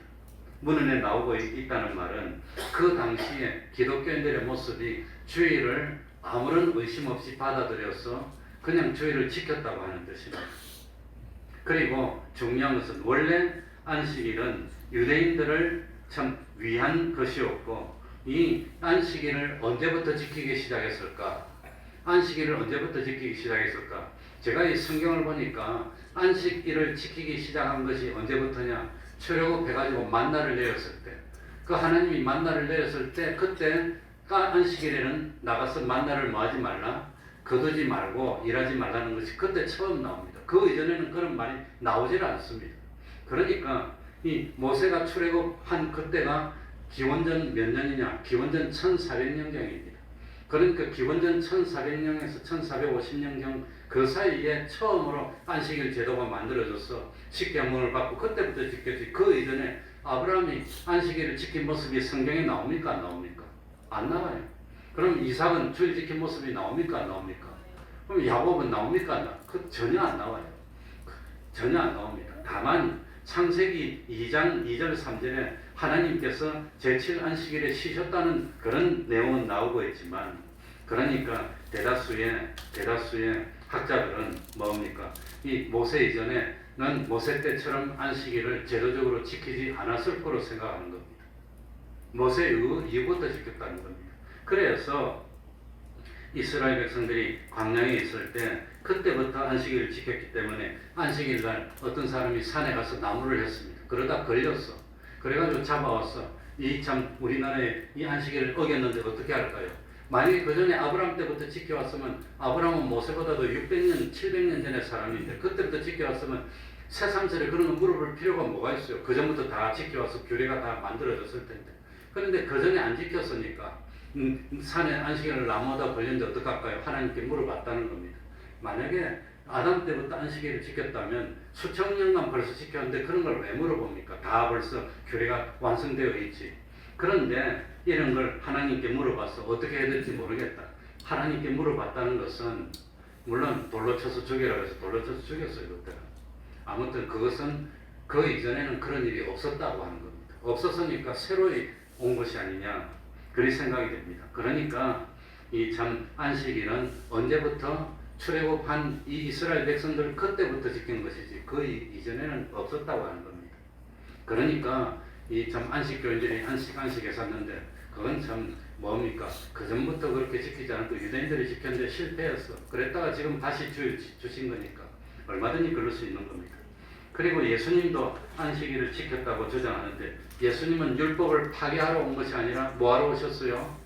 문헌에 나오고 있다는 말은 그 당시에 기독교인들의 모습이 주일을 아무런 의심 없이 받아들여서 그냥 주일을 지켰다고 하는 뜻입니다. 그리고 중요한 것은 원래 안식일은 유대인들을 참 위한 것이었고 이 안식일을 언제부터 지키기 시작했을까? 안식일을 언제부터 지키기 시작했을까? 제가 이 성경을 보니까 안식일을 지키기 시작한 것이 언제부터냐? 출애굽해가지고 만나를 내렸을 때, 그 하나님이 만나를 내렸을 때 그때 안식일에는 나가서 만나를 뭐하지 말라? 거두지 말고 일하지 말라는 것이 그때 처음 나옵니다. 그 이전에는 그런 말이 나오질 않습니다. 그러니까 이 모세가 출애굽한 그때가 기원전 몇 년이냐? 기원전 1400년경입니다. 그러니까 기원전 1400년에서 1450년경 그 사이에 처음으로 안식일 제도가 만들어져서 십계명을 받고 그때부터 지켰지. 그 이전에 아브라함이 안식일을 지킨 모습이 성경에 나옵니까? 안 나옵니까? 안 나와요. 그럼 이삭은 주일 지킨 모습이 나옵니까? 안 나옵니까? 그럼 야곱은 나옵니까? 전혀 안 나와요. 전혀 안 나옵니다. 다만 창세기 2장 2절 3절에 하나님께서 제7안식일에 쉬셨다는 그런 내용은 나오고 있지만 그러니까 대다수의 학자들은 뭡니까? 이 모세 이전에는 모세 때처럼 안식일을 제도적으로 지키지 않았을 거로 생각하는 겁니다. 모세 이후부터 지켰다는 겁니다. 그래서 이스라엘 백성들이 광야에 있을 때 그때부터 안식일을 지켰기 때문에 안식일 날 어떤 사람이 산에 가서 나무를 했습니다. 그러다 걸렸어. 그래가지고 잡아왔어. 이 참 우리나라에 이 안식일을 어겼는데 어떻게 할까요? 만약에 그 전에 아브라함 때부터 지켜왔으면 아브라함은 모세보다도 600년, 700년 전의 사람인데 그때부터 지켜왔으면 새삼스레 그런 거 물어볼 필요가 뭐가 있어요? 그 전부터 다 지켜와서 규례가 다 만들어졌을 텐데. 그런데 그 전에 안 지켰으니까 산에 안식일을 나무하다 걸렸는데 어떡할까요? 하나님께 물어봤다는 겁니다. 만약에 아담 때부터 안식일을 지켰다면 수천 년간 벌써 지켰는데 그런 걸 왜 물어봅니까? 다 벌써 규례가 완성되어 있지. 그런데 이런 걸 하나님께 물어봤어. 어떻게 해야 될지 모르겠다. 하나님께 물어봤다는 것은 물론 돌로 쳐서 죽여라 해서 돌로 쳐서 죽였어요. 그때는. 아무튼 그것은 그 이전에는 그런 일이 없었다고 하는 겁니다. 없었으니까 새로이 온 것이 아니냐 그리 생각이 됩니다. 그러니까 이 참 안식일은 언제부터 출애굽한 이 이스라엘 백성들 그때부터 지킨 것이지 그 이전에는 없었다고 하는 겁니다. 그러니까 이 참 안식교인들이 안식에 샀는데 그건 참 뭡니까? 그 전부터 그렇게 지키지 않고 유대인들이 지켰는데 실패했어. 그랬다가 지금 다시 주신 거니까 얼마든지 그럴 수 있는 겁니다. 그리고 예수님도 안식일을 지켰다고 주장하는데 예수님은 율법을 파괴하러 온 것이 아니라 뭐하러 오셨어요?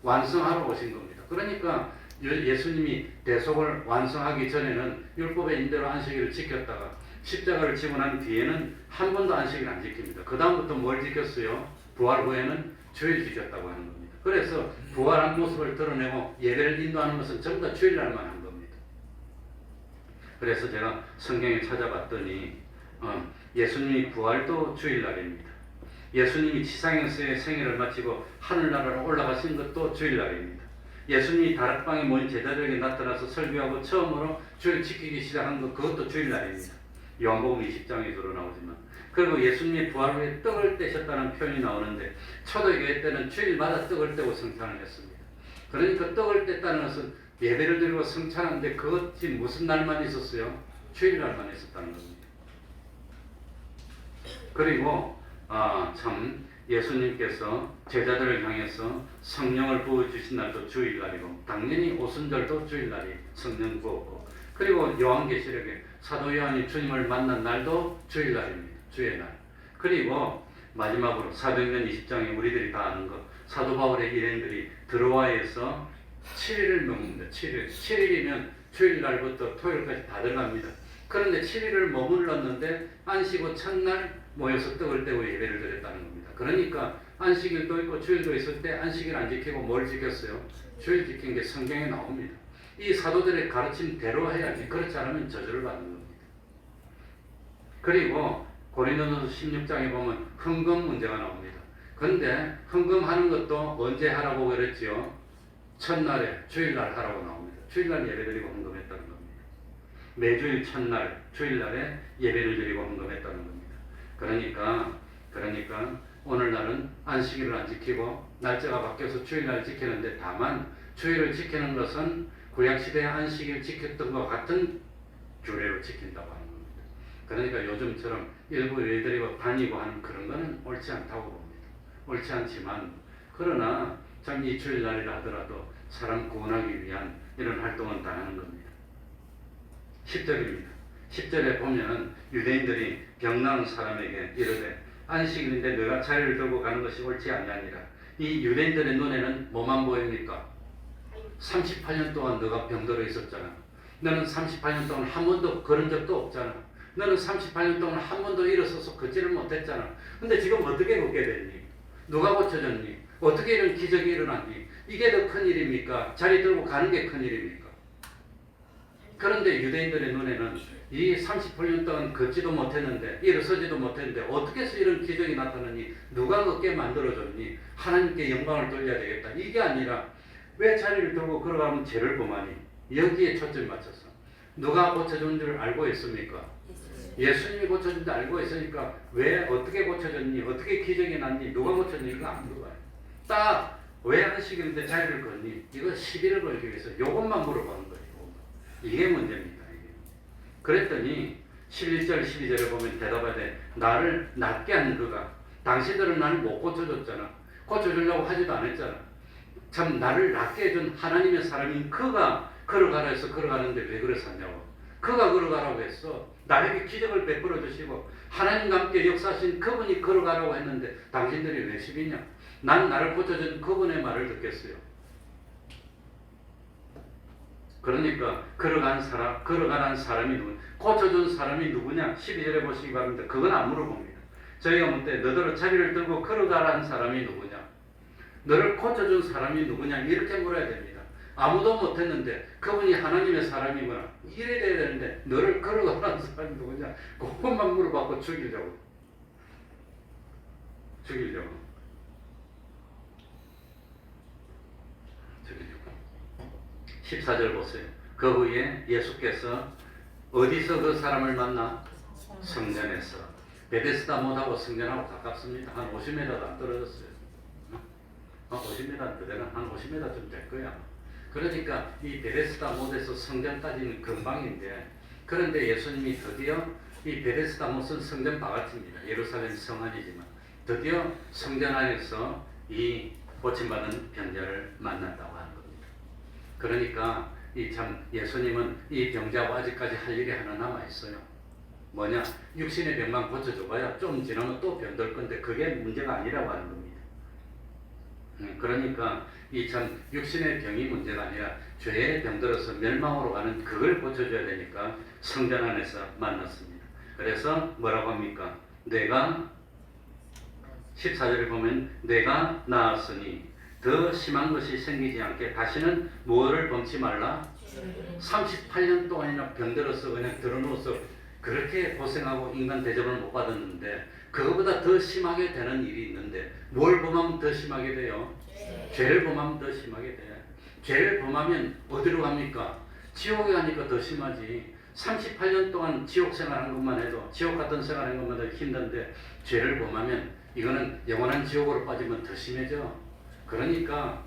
완성하러 오신 겁니다. 그러니까 예수님이 대속을 완성하기 전에는 율법의 인대로 안식일을 지켰다가 십자가를 지고 난 뒤에는 한 번도 안식일 안 지킵니다. 그 다음부터 뭘 지켰어요? 부활 후에는 주일 지켰다고 하는 겁니다. 그래서 부활한 모습을 드러내고 예배를 인도하는 것은 전부 다 주일날만 한 겁니다. 그래서 제가 성경에 찾아봤더니 예수님이 부활도 주일날입니다. 예수님이 지상에서의 생애를 마치고 하늘나라로 올라가신 것도 주일날입니다. 예수님이 다락방에 모인 제자들에게 나타나서 설교하고 처음으로 주일 지키기 시작한 것 그것도 주일날입니다. 요한복음 20장에 주로 나오지만 그리고 예수님이 부활 후에 떡을 떼셨다는 표현이 나오는데 초대교회 때는 주일마다 떡을 떼고 성찬을 했습니다. 그러니까 떡을 뗐다는 것은 예배를 드리고 성찬하는데 그것이 무슨 날만 있었어요? 주일날만 있었다는 겁니다. 그리고 참 예수님께서 제자들을 향해서 성령을 부어주신 날도 주일날이고 당연히 오순절도 주일날이 성령 부었고 그리고 요한계시록에 사도 요한이 주님을 만난 날도 주일날입니다. 주의 날. 그리고 마지막으로 사도행전 20장에 우리들이 다 아는 것 사도 바울의 일행들이 드로아에서 7일을 머뭅니다. 7일이면 주일날부터 토요일까지 다 들어갑니다. 그런데 7일을 머물렀는데 안식 후 첫날 모여서 떡을 떼고 예배를 드렸다는 겁니다. 그러니까 안식일도 있고 주일도 있을 때 안식일 안 지키고 뭘 지켰어요? 주일 지킨 게 성경에 나옵니다. 이 사도들의 가르침대로 해야지 그렇지 않으면 저주를 받는 겁니다. 그리고 고린도전서 16장에 보면 헌금 문제가 나옵니다. 그런데 헌금하는 것도 언제 하라고 그랬지요? 첫날에 주일날 하라고 나옵니다. 주일날 예배드리고 헌금했다는 겁니다. 매주일 첫날 주일날에 예배를 드리고 헌금했다는 겁니다. 그러니까 오늘날은 안식일을 안 지키고 날짜가 바뀌어서 주일날 지키는데 다만 주일을 지키는 것은 구약시대의 안식일 지켰던 것 같은 규례로 지킨다고 하는 겁니다. 그러니까 요즘처럼 일부 일들이고 다니고 하는 그런 거는 옳지 않다고 봅니다. 옳지 않지만 그러나 참 이 주일날이라 하더라도 사람 구원하기 위한 이런 활동은 다 하는 겁니다. 10절입니다. 10절에 보면 유대인들이 병나은 사람에게 이르되 안식일인데 너가 자리를 들고 가는 것이 옳지 아니하니라. 이 유대인들의 눈에는 뭐만 보입니까? 38년 동안 너가 병들어 있었잖아. 너는 38년 동안 한 번도 걸은 적도 없잖아. 너는 38년 동안 한 번도 일어서서 걷지를 못했잖아. 근데 지금 어떻게 걷게 됐니? 누가 고쳐줬니? 어떻게 이런 기적이 일어났니? 이게 더 큰 일입니까? 자리 들고 가는 게 큰 일입니까? 그런데 유대인들의 눈에는 이 38년 동안 걷지도 못했는데 일어서지도 못했는데 어떻게 해서 이런 기적이 나타나니? 누가 걷게 만들어줬니? 하나님께 영광을 돌려야 되겠다. 이게 아니라 왜 자리를 들고 걸어가면 죄를 범하니? 여기에 초점 맞춰서 누가 고쳐준 줄 알고 있습니까? 예수님이 고쳐준 줄 알고 있으니까 왜 어떻게 고쳐졌니? 어떻게 기적이 났니? 누가 고쳤니? 이거 안 물어봐요. 딱 왜 안식일인데 자리를 걷니? 이거 시비를 걸기 위해서 이것만 물어보는 거예요. 이게 문제입니다. 이게. 그랬더니 11절 12절에 보면 대답하되 나를 낫게 한 그가 당신들은 나를 못 고쳐줬잖아. 고쳐주려고 하지도 않았잖아. 참 나를 낫게 해준 하나님의 사람인 그가 걸어가라 해서 걸어가는데 왜 그래 샀냐고. 그가 걸어가라고 했어. 나에게 기적을 베풀어 주시고 하나님과 함께 역사하신 그분이 걸어가라고 했는데 당신들이 왜 시비냐. 난 나를 고쳐준 그분의 말을 듣겠어요. 그러니까 걸어가는 사람이 누구냐, 고쳐준 사람이 누구냐 12절에 보시기 바랍니다. 그건 안 물어봅니다. 저희가 볼 때 너더러 자리를 들고 걸어가라는 사람이 누구냐, 너를 고쳐준 사람이 누구냐 이렇게 물어야 됩니다. 아무도 못했는데 그분이 하나님의 사람이구나 이래 돼야 되는데 너를 걸어가라는 사람이 누구냐 그것만 물어봤고 죽이려고 14절 보세요. 그 후에 예수께서 어디서 그 사람을 만나? 성전에서. 베데스다 못하고 성전하고 가깝습니다. 한 50m도 안 떨어졌어요. 50m 안 되나? 한 50m 좀 될 거야. 그러니까 이 베데스다 못에서 성전 따지는 금방인데, 그런데 예수님이 드디어 이 베데스다 못은 성전 바깥입니다. 예루살렘 성안이지만 드디어 성전 안에서 이 고침받은 병자를 만났다고 하는 겁니다. 그러니까 이 참 예수님은 이 병자하고 아직까지 할 일이 하나 남아 있어요. 뭐냐? 육신의 병만 고쳐줘봐야 좀 지나면 또 병들 건데 그게 문제가 아니라고 하는 겁니다. 그러니까 이 참 육신의 병이 문제가 아니라 죄의 병들어서 멸망으로 가는 그걸 고쳐줘야 되니까 성전 안에서 만났습니다. 그래서 뭐라고 합니까? 내가 14절을 보면 내가 나았으니 더 심한 것이 생기지 않게 다시는 뭐를 범치 말라. 38년 동안이나 병들어서 그냥 들어누워서 그렇게 고생하고 인간 대접을 못 받았는데 그거보다 더 심하게 되는 일이 있는데 뭘 범하면 더 심하게 돼요? 죄를 범하면 더 심하게 돼. 죄를 범하면 어디로 갑니까? 지옥에 가니까 더 심하지. 38년 동안 지옥 생활한 것만 해도 지옥 같은 생활한 것만 해도 힘든데 죄를 범하면 이거는 영원한 지옥으로 빠지면 더 심해져. 그러니까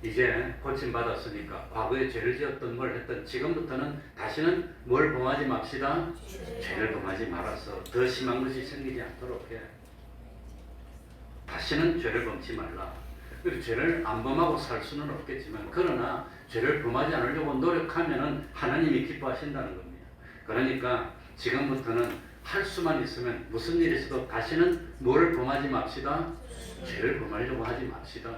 이제 고침받았으니까 과거에 죄를 지었던 걸 했던 지금부터는 다시는 뭘 범하지 맙시다. 죄를 범하지 말아서 더 심한 것이 생기지 않도록 해. 다시는 죄를 범치 말라. 그리고 죄를 안 범하고 살 수는 없겠지만 그러나 죄를 범하지 않으려고 노력하면은 하나님이 기뻐하신다는 겁니다. 그러니까 지금부터는 할 수만 있으면 무슨 일이 있어도 다시는 뭘 범하지 맙시다. 죄를 범하려고 하지 맙시다.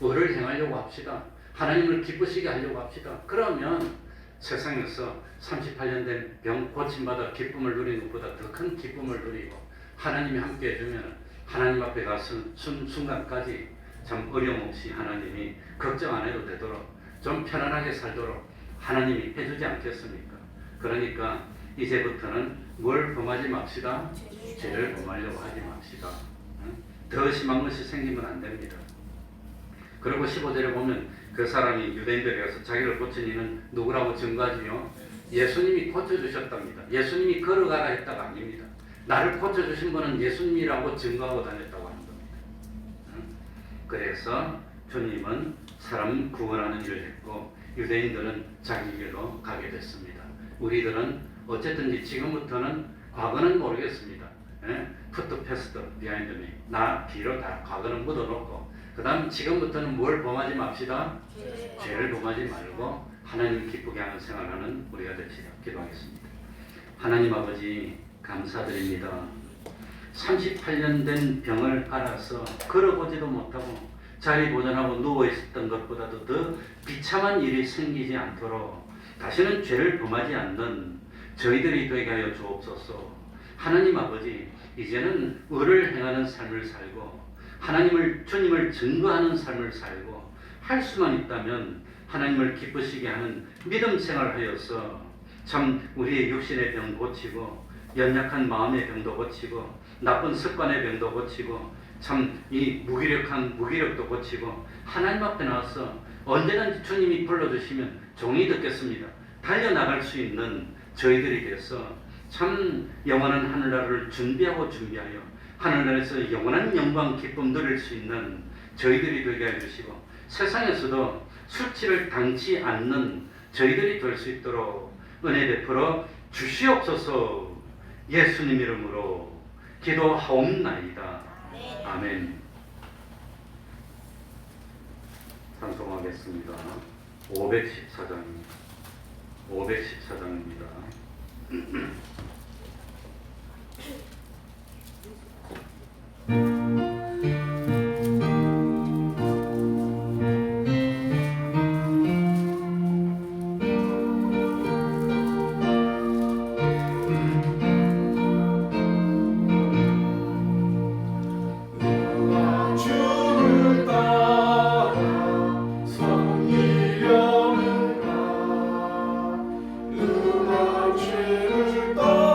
의를 행하려고 합시다. 하나님을 기쁘시게 하려고 합시다. 그러면 세상에서 38년 된 병 고침받아 기쁨을 누리는 것보다 더 큰 기쁨을 누리고 하나님이 함께 해주면 하나님 앞에 가서 순간까지 참 어려움 없이 하나님이 걱정 안 해도 되도록 좀 편안하게 살도록 하나님이 해주지 않겠습니까? 그러니까 이제부터는 뭘 범하지 맙시다. 죄를 범하려고 하지 맙시다. 더 심한 것이 생기면 안 됩니다. 그리고 15절에 보면 그 사람이 유대인들에 가서 자기를 고친 이는 누구라고 증거하지요? 예수님이 고쳐주셨답니다. 예수님이 걸어가라 했다가 아닙니다. 나를 고쳐주신 분은 예수님이라고 증거하고 다녔다고 하는 겁니다. 그래서 주님은 사람 구원하는 일을 했고 유대인들은 자기 길로 가게 됐습니다. 우리들은 어쨌든지 지금부터는 과거는 모르겠습니다. 푸트 패스트 비하인드 미 나 뒤로 다 과거는 묻어놓고 그 다음 지금부터는 뭘 범하지 맙시다. 죄를 범하지 말고 하나님 기쁘게 하는 생활하는 우리가 됩시다. 기도하겠습니다. 하나님 아버지 감사드립니다. 38년 된 병을 알아서 걸어보지도 못하고 자리 보존하고 누워있었던 것보다도 더 비참한 일이 생기지 않도록 다시는 죄를 범하지 않는 저희들이 되게 하여 주옵소서. 하나님 아버지 이제는 의를 행하는 삶을 살고 하나님을 주님을 증거하는 삶을 살고 할 수만 있다면 하나님을 기쁘시게 하는 믿음 생활하여서 참 우리의 육신의 병 고치고 연약한 마음의 병도 고치고 나쁜 습관의 병도 고치고 참 이 무기력한 무기력도 고치고 하나님 앞에 나와서 언제든지 주님이 불러주시면 종이 듣겠습니다. 달려나갈 수 있는 저희들이 돼서 참 영원한 하늘나라를 준비하여 하늘나라에서 영원한 영광 기쁨 누릴 수 있는 저희들이 되게 해주시고 세상에서도 수치를 당치 않는 저희들이 될 수 있도록 은혜 베풀어 주시옵소서. 예수님 이름으로 기도하옵나이다. 아멘. 찬송하겠습니다. 514장입니다. 514장입니다. 주를 따라 성 이름을 가 누가 죄를 따라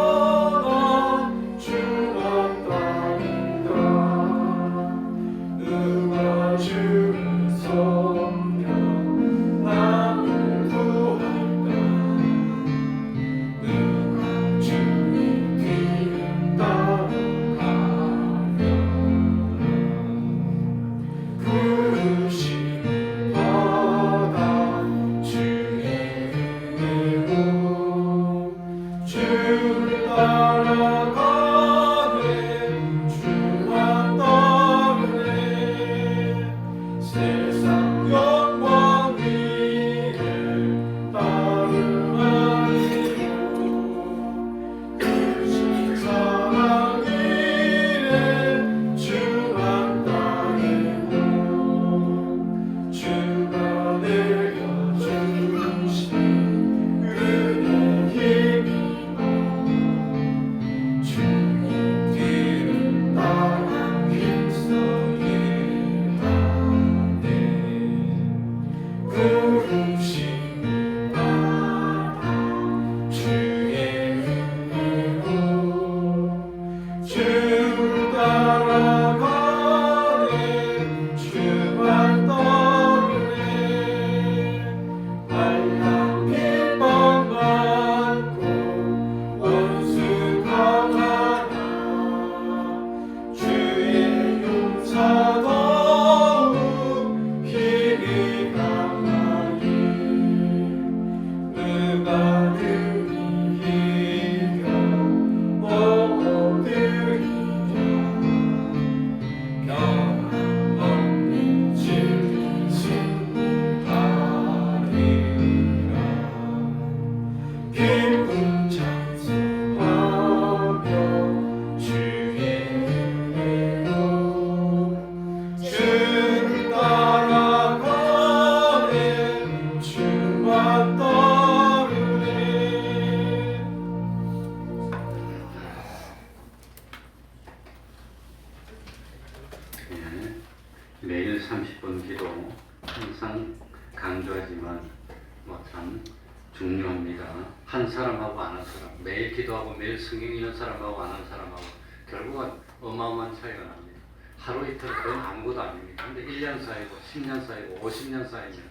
중요합니다. 한 사람하고 안 한 사람, 매일 기도하고 매일 성경 읽는 사람하고 안 한 사람하고 결국은 어마어마한 차이가 납니다. 하루 이틀 그건 아무것도 아닙니다. 근데 1년 사이고 10년 사이고 50년 사이면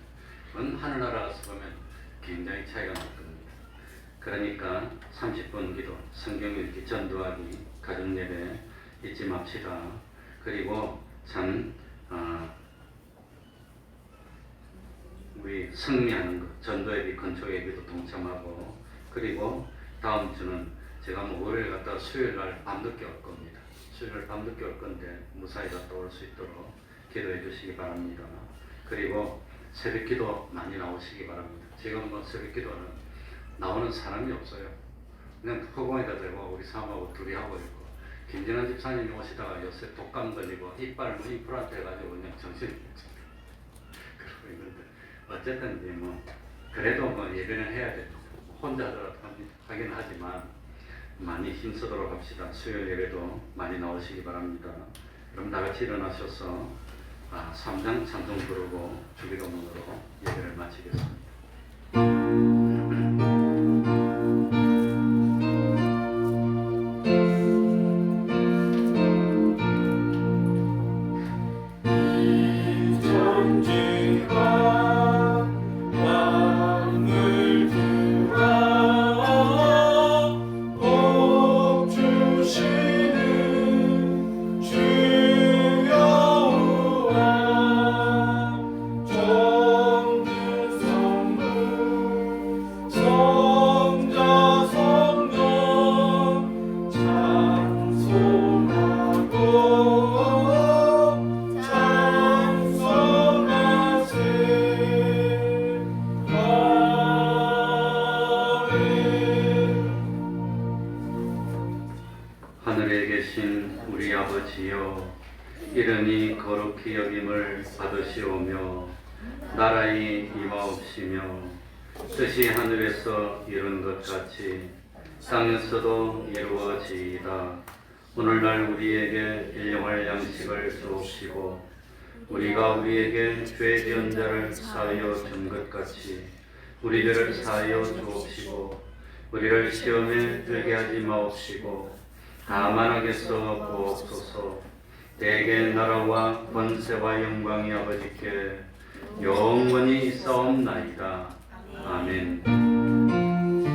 그건 하늘나라 가서 보면 굉장히 차이가 날 겁니다. 그러니까 30분 기도, 성경 읽기, 전도하기, 가정예배 잊지 맙시다. 그리고 참 우리 승리하는 것, 전도예비, 건초예비도 동참하고, 그리고 다음 주는 제가 월요일 갔다가 수요일 날 밤늦게 올 겁니다. 수요일 날 밤늦게 올 건데 무사히 갔다 올 수 있도록 기도해 주시기 바랍니다. 그리고 새벽 기도 많이 나오시기 바랍니다. 지금 뭐 새벽 기도는 나오는 사람이 없어요. 그냥 허공에다 대고 우리 사모하고 둘이 하고 있고, 김진환 집사님이 오시다가 요새 독감 걸리고 이빨 뭐 임플란트 해가지고 그냥 정신이 그러고 있는데, 어쨌든 이제 뭐 그래도 뭐 예배는 해야 되죠. 혼자더라도 하긴 하지만 많이 힘쓰도록 합시다. 수요일 예배도 많이 나오시기 바랍니다. 그럼 다 같이 일어나셔서 3장 찬송 부르고 주기도문으로 예배를 마치겠습니다. 하늘에 계신 우리 아버지여, 이름이 거룩히 여김을 받으시오며 나라의 임하옵시며 뜻이 하늘에서 이룬 것 같이 땅에서도 이루어지이다. 오늘날 우리에게 일용할 양식을 주옵시고 우리가 우리에게 죄 지은 자를 사하여 준 것 같이 우리 죄를 사하여 주옵시고 우리를 시험에 들게 하지 마옵시고 다만 악에서 구하옵소서. 대개 나라와 권세와 영광이 아버지께 영원히 있사옵나이다. 아멘.